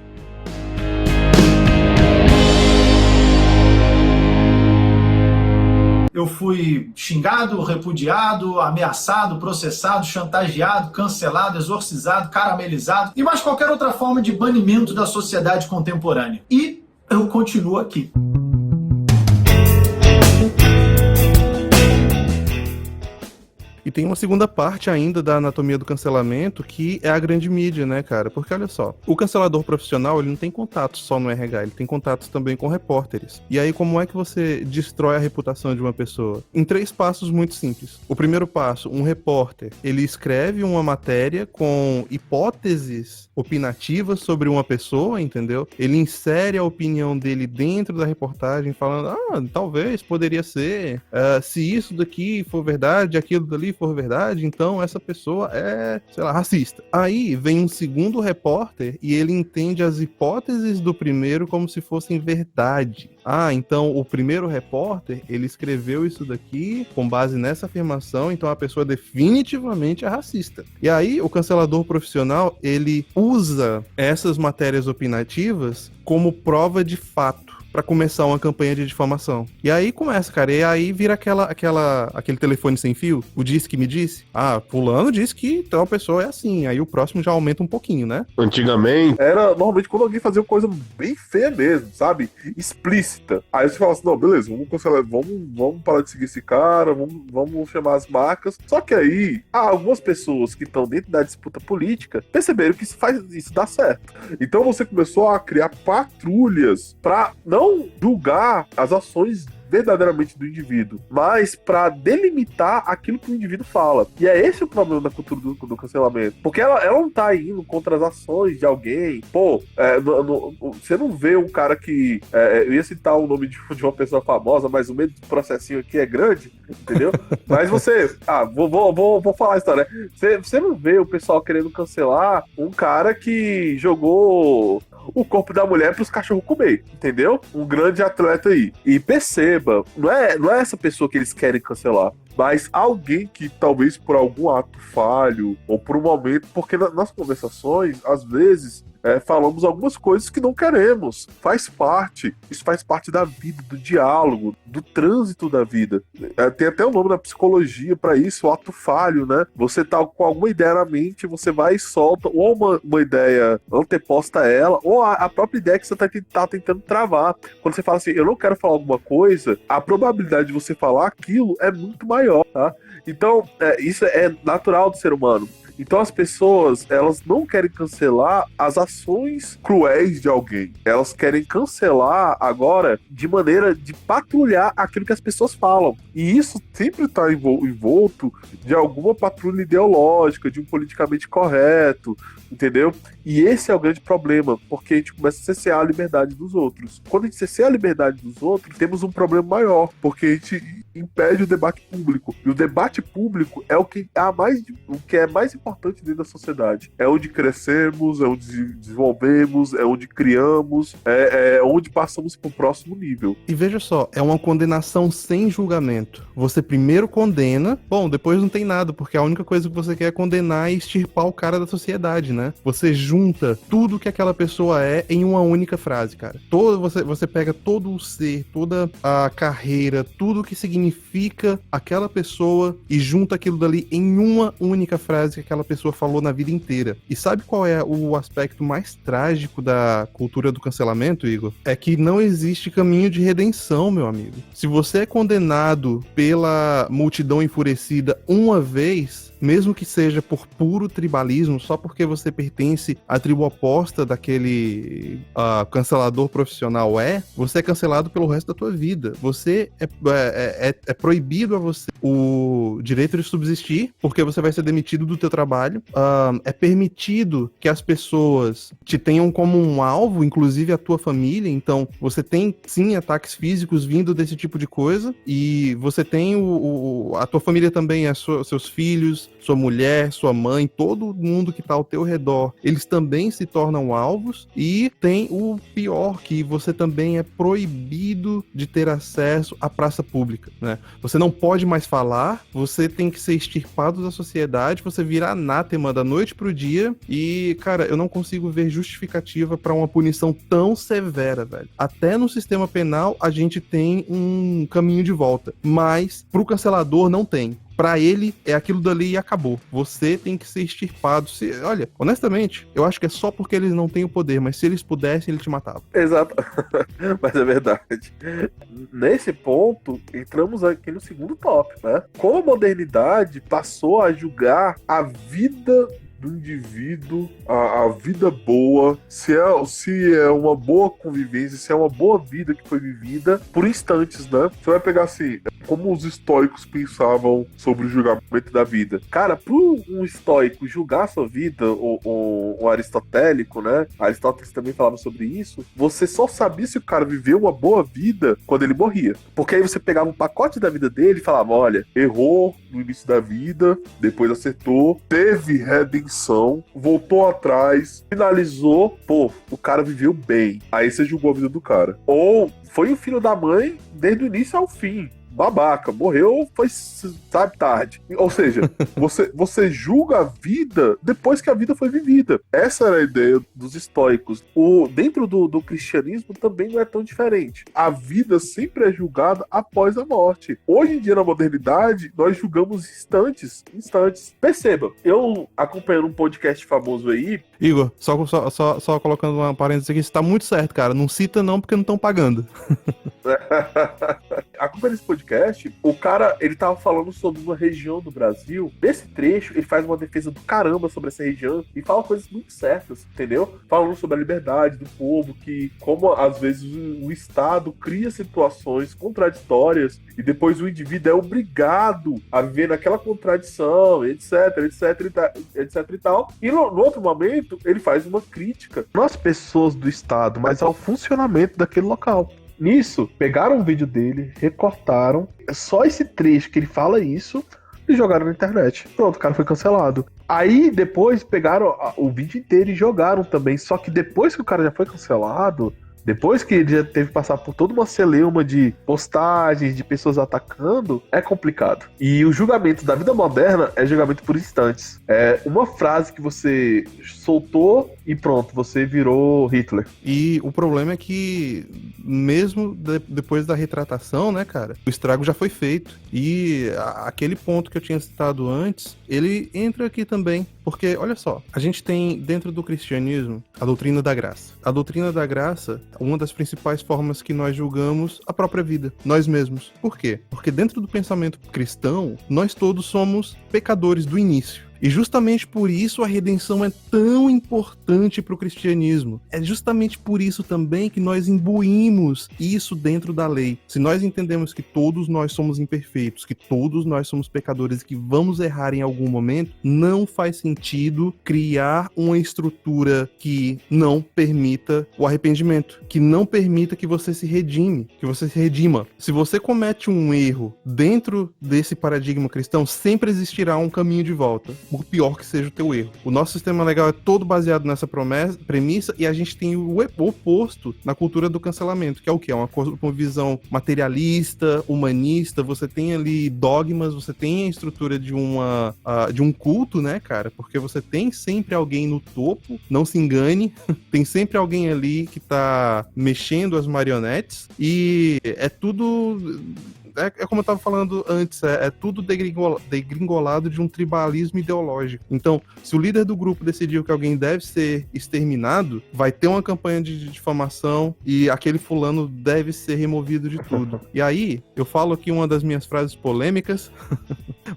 Eu fui xingado, repudiado, ameaçado, processado, chantageado, cancelado, exorcizado, caramelizado e mais qualquer outra forma de banimento da sociedade contemporânea. E eu continuo aqui. E tem uma segunda parte ainda da anatomia do cancelamento, que é a grande mídia, né, cara? Porque olha só, o cancelador profissional, ele não tem contatos só no RH, ele tem contatos também com repórteres. E aí, como é que você destrói a reputação de uma pessoa? Em 3 passos muito simples. O primeiro passo, um repórter, ele escreve uma matéria com hipóteses opinativas sobre uma pessoa, entendeu? Ele insere a opinião dele dentro da reportagem, falando, talvez, poderia ser, se isso daqui for verdade, aquilo dali for verdade, então essa pessoa é, sei lá, racista. Aí vem um segundo repórter e ele entende as hipóteses do primeiro como se fossem verdade. Então o primeiro repórter, ele escreveu isso daqui com base nessa afirmação, então a pessoa definitivamente é racista. E aí o cancelador profissional, ele usa essas matérias opinativas como prova de fato pra começar uma campanha de difamação. E aí começa, cara, e aí vira aquele telefone sem fio, o disse que me disse. Fulano disse que tal pessoa é assim, aí o próximo já aumenta um pouquinho, né? Antigamente, era normalmente quando alguém fazia uma coisa bem feia mesmo, sabe? Explícita. Aí você fala assim, não, beleza, vamos cancelar, vamos parar de seguir esse cara, vamos chamar as marcas. Só que aí, algumas pessoas que estão dentro da disputa política perceberam que isso dá certo. Então você começou a criar patrulhas pra não julgar as ações verdadeiramente do indivíduo, mas para delimitar aquilo que o indivíduo fala. E é esse o problema da cultura do cancelamento. Porque ela não tá indo contra as ações de alguém. Você não vê um cara que... eu ia citar o nome de uma pessoa famosa, mas o medo do processinho aqui é grande, entendeu? Mas você... vou falar a história. Você não vê o pessoal querendo cancelar um cara que jogou o corpo da mulher pros cachorros comer, entendeu? Um grande atleta aí. E perceba, não é essa pessoa que eles querem cancelar, mas alguém que talvez por algum ato falho, ou por um momento, porque nas conversações, às vezes, falamos algumas coisas que não queremos. Faz parte. Isso faz parte da vida, do diálogo, do trânsito da vida. Tem até o nome da psicologia para isso, o ato falho, né? Você tá com alguma ideia na mente, você vai e solta ou uma ideia anteposta a ela, ou a própria ideia que você tá tentando travar. Quando você fala assim, eu não quero falar alguma coisa, a probabilidade de você falar aquilo é muito maior, tá? Então, isso é natural do ser humano. Então as pessoas, elas não querem cancelar as ações cruéis de alguém. Elas querem cancelar agora de maneira de patrulhar aquilo que as pessoas falam. E isso sempre está envolto de alguma patrulha ideológica, de um politicamente correto, entendeu? E esse é o grande problema, porque a gente começa a cercear a liberdade dos outros. Quando a gente cerceia a liberdade dos outros, temos um problema maior, porque a gente impede o debate público. E o debate público é o que é mais importante dentro da sociedade. É onde crescemos, é onde desenvolvemos, é onde criamos, é onde passamos para o próximo nível. E veja só, é uma condenação sem julgamento. Você primeiro condena, bom, depois não tem nada, porque a única coisa que você quer é condenar e extirpar o cara da sociedade, né? Você junta tudo que aquela pessoa é em uma única frase, cara. Você pega todo o ser, toda a carreira, tudo que significa aquela pessoa e junta aquilo dali em uma única frase que aquela pessoa falou na vida inteira. E sabe qual é o aspecto mais trágico da cultura do cancelamento, Igor? É que não existe caminho de redenção, meu amigo. Se você é condenado pela multidão enfurecida uma vez, mesmo que seja por puro tribalismo, só porque você pertence à tribo oposta daquele cancelador profissional você é cancelado pelo resto da tua vida. Você é proibido a você o direito de subsistir, porque você vai ser demitido do teu trabalho. É permitido que as pessoas te tenham como um alvo, inclusive a tua família. Então, você tem, sim, ataques físicos vindo desse tipo de coisa, e você tem a tua família também, seus filhos, sua mulher, sua mãe, todo mundo que tá ao teu redor, eles também se tornam alvos. E tem o pior, que você também é proibido de ter acesso à praça pública, né? Você não pode mais falar, você tem que ser extirpado da sociedade, você vira anátema da noite pro dia. E, cara, eu não consigo ver justificativa pra uma punição tão severa, velho. Até no sistema penal a gente tem um caminho de volta, mas pro cancelador não tem. Pra ele, é aquilo dali e acabou. Você tem que ser extirpado. Olha, honestamente, eu acho que é só porque eles não têm o poder, mas se eles pudessem, ele te matava. Exato. Mas é verdade. Nesse ponto, entramos aqui no segundo tópico, né? Como a modernidade passou a julgar a vida do indivíduo, a vida boa, se é uma boa convivência, se é uma boa vida que foi vivida por instantes, né? Você vai pegar assim, como os estoicos pensavam sobre o julgamento da vida. Cara, para um estoico julgar a sua vida, o aristotélico, né? Aristóteles também falava sobre isso. Você só sabia se o cara viveu uma boa vida quando ele morria. Porque aí você pegava um pacote da vida dele e falava, olha, errou no início da vida, depois acertou, teve redenção, voltou atrás, finalizou, pô, o cara viveu bem. Aí você julgou a vida do cara. Ou foi o filho da mãe desde o início ao fim. Babaca, morreu, foi, sabe, tarde. Ou seja, você julga a vida depois que a vida foi vivida. Essa era a ideia dos estoicos. Dentro do cristianismo também não é tão diferente. A vida sempre é julgada após a morte. Hoje em dia, na modernidade, nós julgamos instantes. Perceba, eu acompanhando um podcast famoso aí... Igor, só colocando uma parênteses aqui, você tá muito certo, cara. Não cita não, porque não estão pagando. Acompanhando esse podcast, o cara, ele tava falando sobre uma região do Brasil. Nesse trecho, ele faz uma defesa do caramba sobre essa região e fala coisas muito certas, entendeu? Falando sobre a liberdade do povo, que como às vezes o Estado cria situações contraditórias e depois o indivíduo é obrigado a viver naquela contradição, etc e tal. E no outro momento, ele faz uma crítica não às pessoas do Estado, mas ao funcionamento daquele local. Nisso, pegaram o vídeo dele, recortaram, só esse trecho que ele fala isso, e jogaram na internet. Pronto, o cara foi cancelado. Aí, depois, pegaram o vídeo inteiro e jogaram também. Só que depois que o cara já foi cancelado, Depois que ele já teve que passar por toda uma celeuma de postagens, de pessoas atacando, é complicado. E o julgamento da vida moderna é julgamento por instantes. É uma frase que você soltou e pronto, você virou Hitler. E o problema é que, mesmo depois da retratação, né, cara, o estrago já foi feito. E aquele ponto que eu tinha citado antes, ele entra aqui também. Porque, olha só, a gente tem dentro do cristianismo a doutrina da graça. A doutrina da graça, uma das principais formas que nós julgamos a própria vida, nós mesmos. Por quê? Porque dentro do pensamento cristão, nós todos somos pecadores do início. E justamente por isso a redenção é tão importante para o cristianismo. É justamente por isso também que nós imbuímos isso dentro da lei. Se nós entendemos que todos nós somos imperfeitos, que todos nós somos pecadores e que vamos errar em algum momento, não faz sentido criar uma estrutura que não permita o arrependimento, que não permita que você se redime, que você se redima. Se você comete um erro dentro desse paradigma cristão, sempre existirá um caminho de volta, por pior que seja o teu erro. O nosso sistema legal é todo baseado nessa premissa, e a gente tem o oposto na cultura do cancelamento, que é o quê? É uma visão materialista, humanista. Você tem ali dogmas, você tem a estrutura de um culto, né, cara? Porque você tem sempre alguém no topo, não se engane, tem sempre alguém ali que tá mexendo as marionetes, e é tudo... É como eu estava falando antes, é tudo degringolado de um tribalismo ideológico. Então, se o líder do grupo decidiu que alguém deve ser exterminado, vai ter uma campanha de difamação e aquele fulano deve ser removido de tudo. E aí, eu falo aqui uma das minhas frases polêmicas,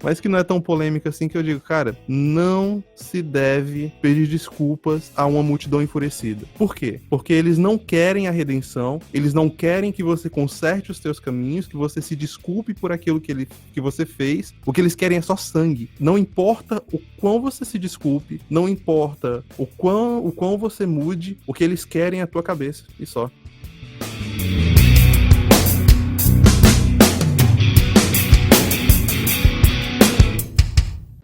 mas que não é tão polêmica assim, que eu digo, cara, não se deve pedir desculpas a uma multidão enfurecida. Por quê? Porque eles não querem a redenção, eles não querem que você conserte os teus caminhos, que você se desculpe por aquilo que você fez. O que eles querem é só sangue. Não importa o quão você se desculpe, não importa o quão você mude, o que eles querem é a tua cabeça, e só.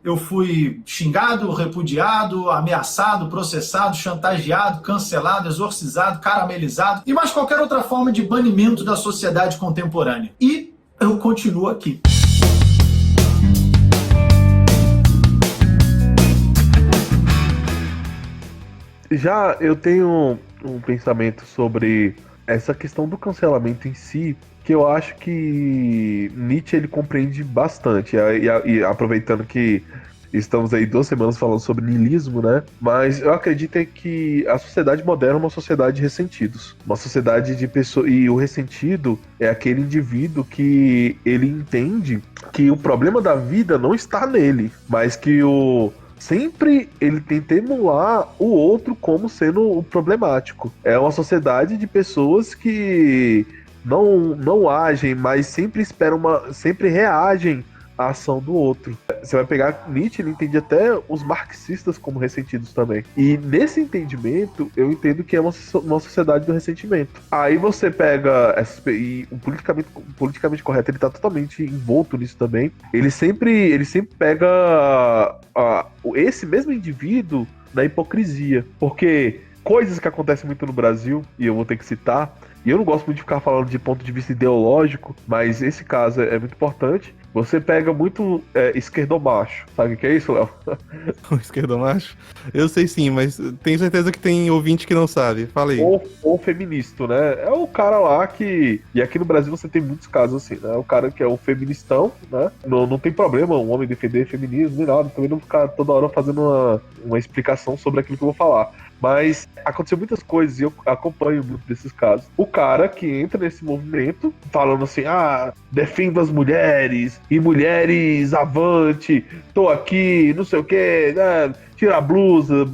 Eu fui xingado, repudiado, ameaçado, processado, chantageado, cancelado, exorcizado, caramelizado e mais qualquer outra forma de banimento da sociedade contemporânea. E eu continuo aqui. Já eu tenho um pensamento sobre essa questão do cancelamento em si, que eu acho que Nietzsche ele compreende bastante. E aproveitando que estamos aí 2 semanas falando sobre niilismo, né? Mas eu acredito que a sociedade moderna é uma sociedade de ressentidos. Uma sociedade de pessoas... E o ressentido é aquele indivíduo que ele entende que o problema da vida não está nele, mas que sempre ele tenta emular o outro como sendo o problemático. É uma sociedade de pessoas que não agem, mas sempre reagem à ação do outro. Você vai pegar Nietzsche, ele entende até os marxistas como ressentidos também. E nesse entendimento, eu entendo que é uma sociedade do ressentimento. Aí você pega e o politicamente correto, ele tá totalmente envolto nisso também. Ele sempre pega esse mesmo indivíduo na hipocrisia. Porque coisas que acontecem muito no Brasil, e eu vou ter que citar, e eu não gosto muito de ficar falando de ponto de vista ideológico, mas esse caso é muito importante. Você pega muito esquerdomacho. Sabe o que é isso, Léo? O esquerdomacho? Eu sei sim, mas tenho certeza que tem ouvinte que não sabe. Fala aí. Ou feminista, né? É o cara lá que... E aqui no Brasil você tem muitos casos assim, né? O cara que é o feministão, né? Não tem problema um homem defender feminismo nem nada. Também não ficar toda hora fazendo uma explicação sobre aquilo que eu vou falar. Mas aconteceu muitas coisas e eu acompanho muito desses casos. O cara que entra nesse movimento falando assim, defendo as mulheres, e mulheres avante, tô aqui, não sei o que, né? Tira a blusa,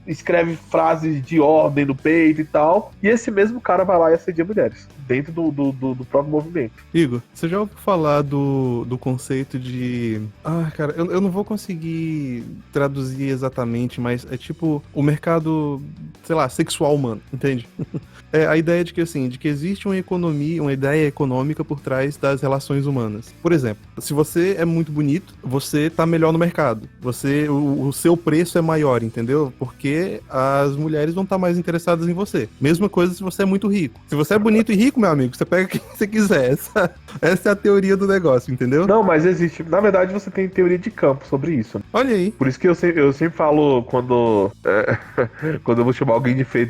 escreve frases de ordem no peito e tal. E esse mesmo cara vai lá e assedia mulheres dentro do próprio movimento. Igor, você já ouviu falar do conceito de... cara, eu não vou conseguir traduzir exatamente, mas é tipo o mercado, sei lá, sexual humano, entende? É a ideia de que, assim, de que existe uma economia, uma ideia econômica por trás das relações humanas. Por exemplo, se você é muito bonito, você tá melhor no mercado. O seu preço é maior, entendeu? Porque as mulheres vão estar mais interessadas em você. Mesma coisa se você é muito rico. Se você é bonito e rico, meu amigo, você pega quem você quiser. Essa é a teoria do negócio, entendeu? Não, mas existe. Na verdade, você tem teoria de campo sobre isso. Olha aí. Por isso que eu sempre falo, quando quando eu vou chamar alguém de feio,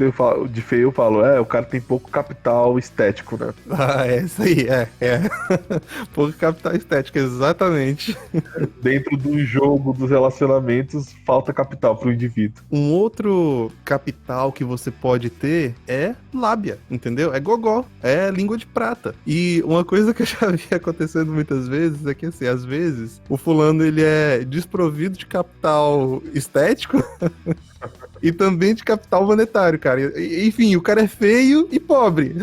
eu falo, o cara tem pouco capital estético, né? Ah, é isso aí, é. Pouco capital estético, exatamente. Dentro do jogo dos relacionamentos, falta capital pro indivíduo. Um outro capital que você pode ter é lábia, entendeu? É gogó, é língua de prata. E uma coisa que eu já vi acontecendo muitas vezes é que, assim, às vezes, o fulano, ele é desprovido de capital estético e também de capital monetário, cara. Enfim, o cara é feio e pobre.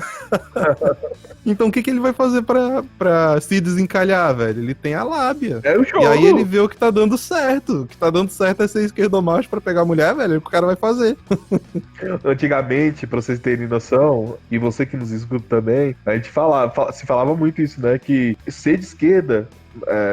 Então o que ele vai fazer pra se desencalhar, velho? Ele tem a lábia. É o jogo. E aí ele vê o que tá dando certo. O que tá dando certo é ser esquerdomacho pra pegar a mulher, velho. É o que o cara vai fazer. Antigamente, pra vocês terem noção, e você que nos escuta também, a gente se falava muito isso, né? Que ser de esquerda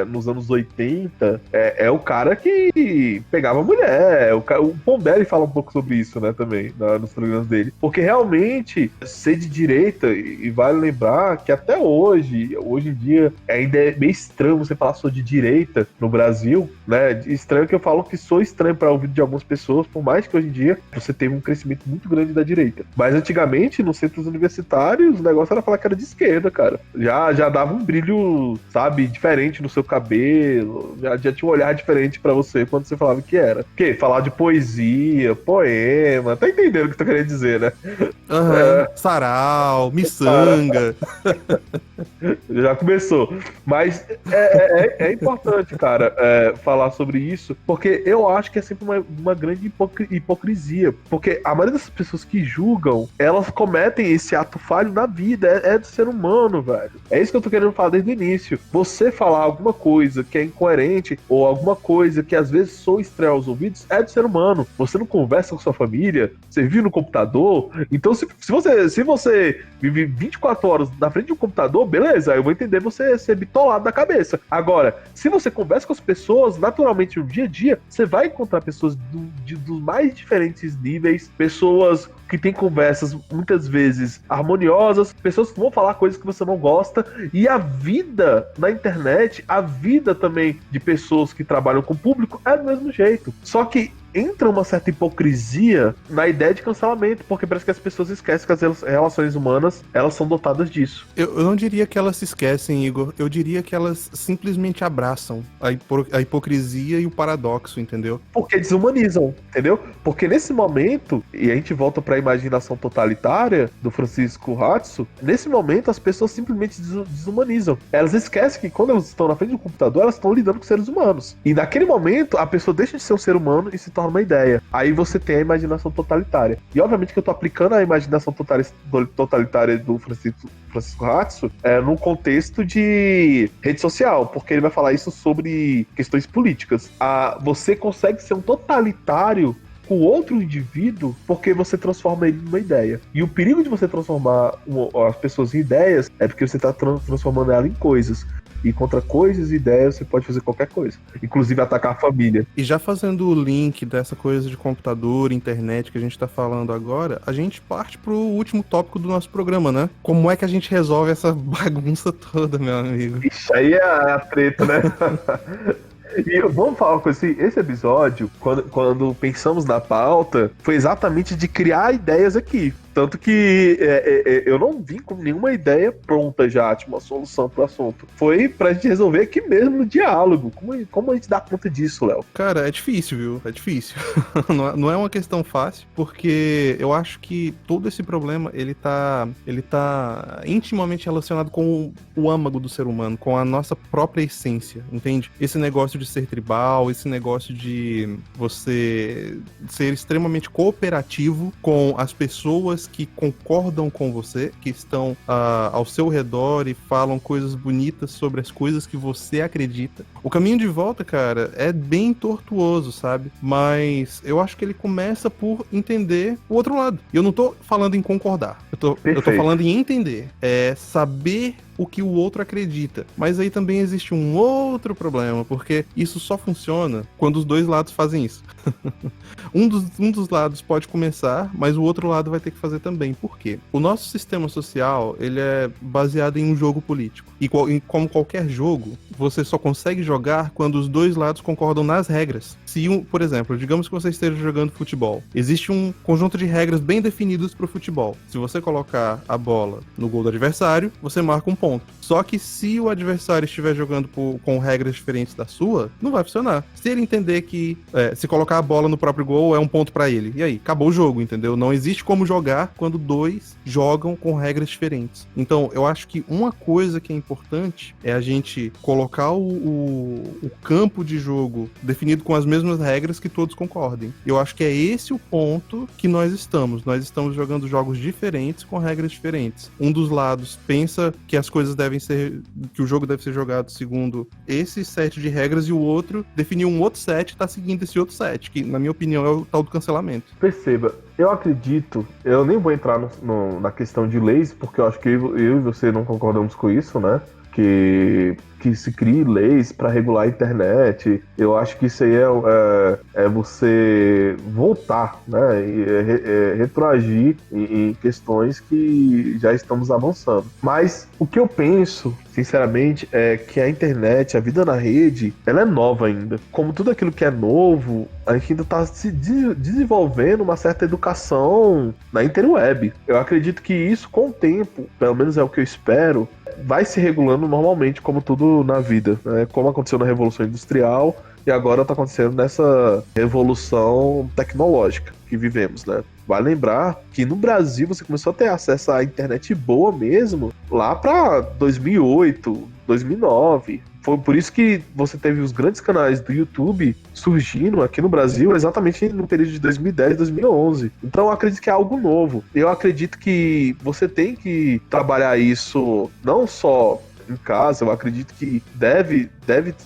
nos anos 80 é o cara que pegava mulher. O Pombelli fala um pouco sobre isso, né, também, nos programas dele. Porque realmente, ser de direita, e vale lembrar que até hoje em dia, ainda é meio estranho você falar sou de direita no Brasil, né? Estranho que eu falo que sou estranho para ouvir de algumas pessoas, por mais que hoje em dia você teve um crescimento muito grande da direita. Mas antigamente, nos centros universitários, o negócio era falar que era de esquerda, cara. Já dava um brilho, sabe, diferente no seu cabelo, já tinha um olhar diferente pra você quando você falava que era. Porque falar de poesia, poema, tá entendendo o que tu querendo dizer, né? Sarau, miçanga. Já começou. Mas é importante, cara, falar sobre isso, porque eu acho que é sempre uma grande hipocrisia. Porque a maioria das pessoas que julgam, elas cometem esse ato falho na vida. É do ser humano, velho. É isso que eu tô querendo falar desde o início. Você falar alguma coisa que é incoerente, ou alguma coisa que às vezes soa estranha aos ouvidos, é do ser humano. Você não conversa com sua família, você vive no computador. Então, se você vive 24 horas na frente de um computador, beleza, eu vou entender você ser bitolado da cabeça. Agora, se você conversa com as pessoas, naturalmente no dia a dia, você vai encontrar pessoas dos mais diferentes níveis, pessoas que têm conversas muitas vezes harmoniosas, pessoas que vão falar coisas que você não gosta, e a vida na internet, a vida também de pessoas que trabalham com o público é do mesmo jeito. Só que entra uma certa hipocrisia na ideia de cancelamento, porque parece que as pessoas esquecem que as relações humanas, elas são dotadas disso. Eu não diria que elas se esquecem, Igor. Eu diria que elas simplesmente abraçam a hipocrisia e o paradoxo, entendeu? Porque desumanizam, entendeu? Porque nesse momento, e a gente volta pra imaginação totalitária do Francisco Hatsu, nesse momento as pessoas simplesmente desumanizam. Elas esquecem que quando elas estão na frente do computador, elas estão lidando com seres humanos. E naquele momento, a pessoa deixa de ser um ser humano e se torna uma ideia. Aí você tem a imaginação totalitária. E obviamente que eu tô aplicando a imaginação totalitária do Francisco Hatsu num contexto de rede social, porque ele vai falar isso sobre questões políticas. Você consegue ser um totalitário com outro indivíduo porque você transforma ele numa ideia. E o perigo de você transformar as pessoas em ideias é porque você está transformando ela em coisas. E contra coisas e ideias você pode fazer qualquer coisa, inclusive atacar a família. E já fazendo o link dessa coisa de computador, internet que a gente tá falando agora, a gente parte pro último tópico do nosso programa, né? Como é que a gente resolve essa bagunça toda, meu amigo? Isso aí é a treta, né? E vamos falar uma coisa assim, esse episódio, quando pensamos na pauta, foi exatamente de criar ideias aqui. Tanto que eu não vim com nenhuma ideia pronta já, tipo uma solução pro assunto. Foi pra gente resolver aqui mesmo no diálogo. Como a gente dá conta disso, Léo? Cara, é difícil, viu? É difícil. Não é uma questão fácil, porque eu acho que todo esse problema, ele tá intimamente relacionado com o âmago do ser humano, com a nossa própria essência, entende? Esse negócio de ser tribal, esse negócio de você ser extremamente cooperativo com as pessoas que concordam com você, que estão ao seu redor e falam coisas bonitas sobre as coisas que você acredita. O caminho de volta, cara, é bem tortuoso, sabe? Mas eu acho que ele começa por entender o outro lado. E eu não tô falando em concordar. Eu tô falando em entender. É saber o que o outro acredita. Mas aí também existe um outro problema, porque isso só funciona quando os dois lados fazem isso. Um dos lados pode começar, mas o outro lado vai ter que fazer também. Por quê? O nosso sistema social, ele é baseado em um jogo político. E como qualquer jogo, você só consegue jogar quando os dois lados concordam nas regras. Por exemplo, digamos que você esteja jogando futebol. Existe um conjunto de regras bem definidas para o futebol. Se você colocar a bola no gol do adversário, você marca um ponto. Só que se o adversário estiver jogando com regras diferentes da sua, não vai funcionar. Se ele entender que se colocar a bola no próprio gol é um ponto pra ele, e aí? Acabou o jogo, entendeu? Não existe como jogar quando dois jogam com regras diferentes. Então, eu acho que uma coisa que é importante é a gente colocar o campo de jogo definido com as mesmas regras que todos concordem. Eu acho que é esse o ponto que nós estamos. Nós estamos jogando jogos diferentes com regras diferentes. Um dos lados pensa que as coisas que o jogo deve ser jogado segundo esse set de regras, e o outro definiu um outro set e tá seguindo esse outro set, que na minha opinião é o tal do cancelamento. Perceba, eu acredito, eu nem vou entrar na questão de leis, porque eu acho que eu e você não concordamos com isso, né? Que se crie leis para regular a internet. Eu acho que isso aí é você voltar, né, e retroagir em questões que já estamos avançando. Mas o que eu penso, sinceramente, é que a internet, a vida na rede, ela é nova ainda. Como tudo aquilo que é novo, a gente ainda está se desenvolvendo uma certa educação na interweb. Eu acredito que isso, com o tempo, pelo menos é o que eu espero, vai se regulando normalmente, como tudo na vida, né? Como aconteceu na Revolução Industrial e agora está acontecendo nessa revolução tecnológica que vivemos, né? Vale lembrar que no Brasil você começou a ter acesso à internet boa mesmo lá para 2008, 2009. Foi por isso que você teve os grandes canais do YouTube surgindo aqui no Brasil exatamente no período de 2010, 2011. Então eu acredito que é algo novo. Eu acredito que você tem que trabalhar isso não só em casa. Eu acredito que deve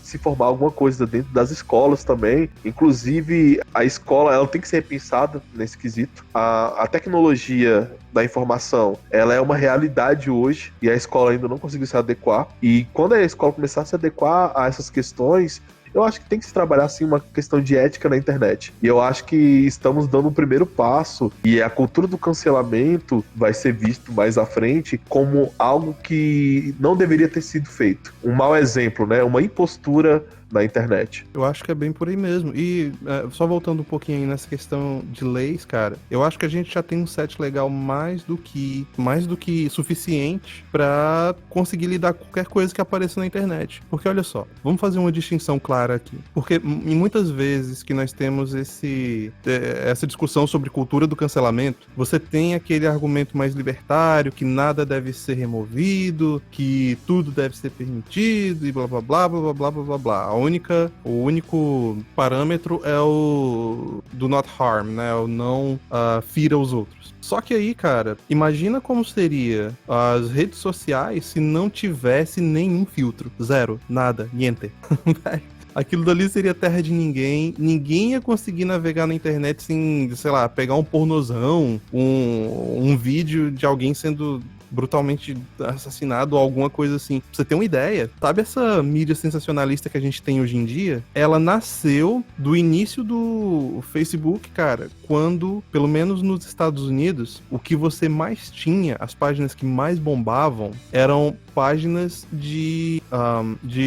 se formar alguma coisa dentro das escolas também. Inclusive, a escola ela tem que ser repensada nesse quesito. A tecnologia da informação, ela é uma realidade hoje e a escola ainda não conseguiu se adequar. E quando a escola começar a se adequar a essas questões, eu acho que tem que se trabalhar, assim, uma questão de ética na internet. E eu acho que estamos dando um primeiro passo, e a cultura do cancelamento vai ser visto mais à frente como algo que não deveria ter sido feito. Um mau exemplo, né? Uma impostura na internet. Eu acho que é bem por aí mesmo. E só voltando um pouquinho aí nessa questão de leis, cara, eu acho que a gente já tem um set legal mais do que suficiente pra conseguir lidar com qualquer coisa que apareça na internet. Porque olha só, vamos fazer uma distinção clara aqui. Porque em muitas vezes que nós temos essa discussão sobre cultura do cancelamento, você tem aquele argumento mais libertário, que nada deve ser removido, que tudo deve ser permitido e blá blá blá blá blá blá blá blá. O único parâmetro é o do not harm, né? O não fira os outros. Só que aí, cara, imagina como seria as redes sociais se não tivesse nenhum filtro. Zero, nada, niente. Aquilo dali seria terra de ninguém ia conseguir navegar na internet sem, sei lá, pegar um pornozão, um vídeo de alguém sendo brutalmente assassinado ou alguma coisa assim. Pra você ter uma ideia, sabe essa mídia sensacionalista que a gente tem hoje em dia? Ela nasceu do início do Facebook, cara, quando, pelo menos nos Estados Unidos, o que você mais tinha, as páginas que mais bombavam, eram páginas de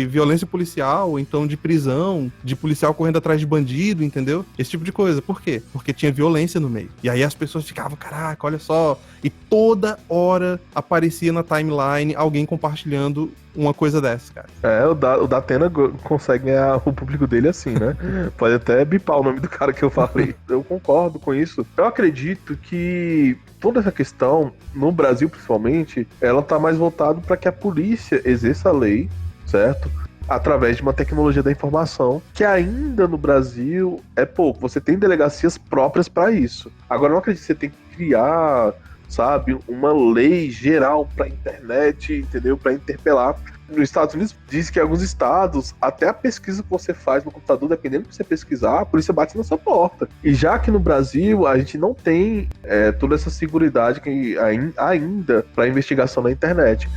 violência policial, ou então de prisão, de policial correndo atrás de bandido, entendeu? Esse tipo de coisa. Por quê? Porque tinha violência no meio. E aí as pessoas ficavam, caraca, olha só. E toda hora aparecia na timeline alguém compartilhando uma coisa dessa, cara. O Datena consegue ganhar o público dele assim, né? Pode até bipar o nome do cara que eu falei. Eu concordo com isso. Eu acredito que toda essa questão, no Brasil principalmente, ela tá mais voltada para que a polícia exerça a lei, certo? Através de uma tecnologia da informação, que ainda no Brasil é pouco. Você tem delegacias próprias para isso. Agora, eu não acredito que você tem que criar sabe, uma lei geral pra internet, entendeu? Pra interpelar. Nos Estados Unidos diz que em alguns estados, até a pesquisa que você faz no computador, dependendo do que você pesquisar, a polícia bate na sua porta. E já que no Brasil a gente não tem toda essa seguridade que ainda para investigação na internet.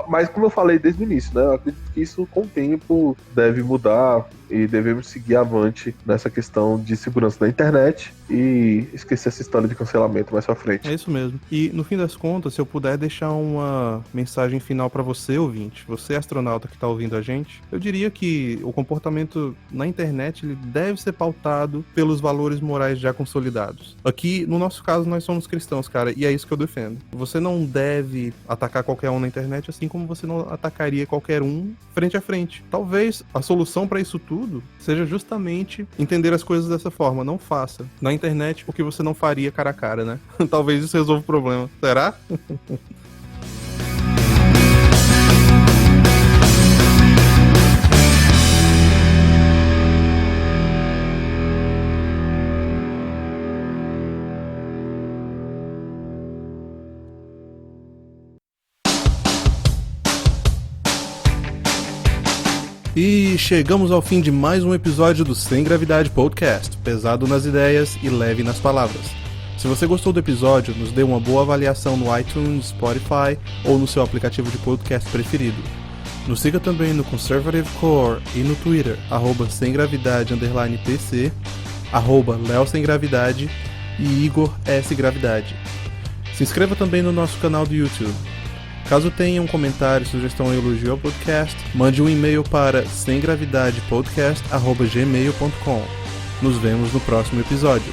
Mas como eu falei desde o início, né, eu acredito que isso com o tempo deve mudar e devemos seguir avante nessa questão de segurança da internet e esquecer essa história de cancelamento mais pra frente. É isso mesmo. E no fim das contas, se eu puder deixar uma mensagem final pra você, ouvinte, você astronauta que tá ouvindo a gente, eu diria que o comportamento na internet ele deve ser pautado pelos valores morais já consolidados. Aqui, no nosso caso, nós somos cristãos, cara, e é isso que eu defendo. Você não deve atacar qualquer um na internet, assim como você não atacaria qualquer um frente a frente. Talvez a solução pra isso tudo seja justamente entender as coisas dessa forma. Não faça na internet o que você não faria cara a cara, né? Talvez isso resolva o problema. Será? E chegamos ao fim de mais um episódio do Sem Gravidade Podcast, pesado nas ideias e leve nas palavras. Se você gostou do episódio, nos dê uma boa avaliação no iTunes, Spotify ou no seu aplicativo de podcast preferido. Nos siga também no Conservative Core e no Twitter, @semgravidade_pc, @leosemgravidade e Igor S. Gravidade. Se inscreva também no nosso canal do YouTube. Caso tenha um comentário, sugestão ou elogio ao podcast, mande um e-mail para semgravidadepodcast@gmail.com. Nos vemos no próximo episódio.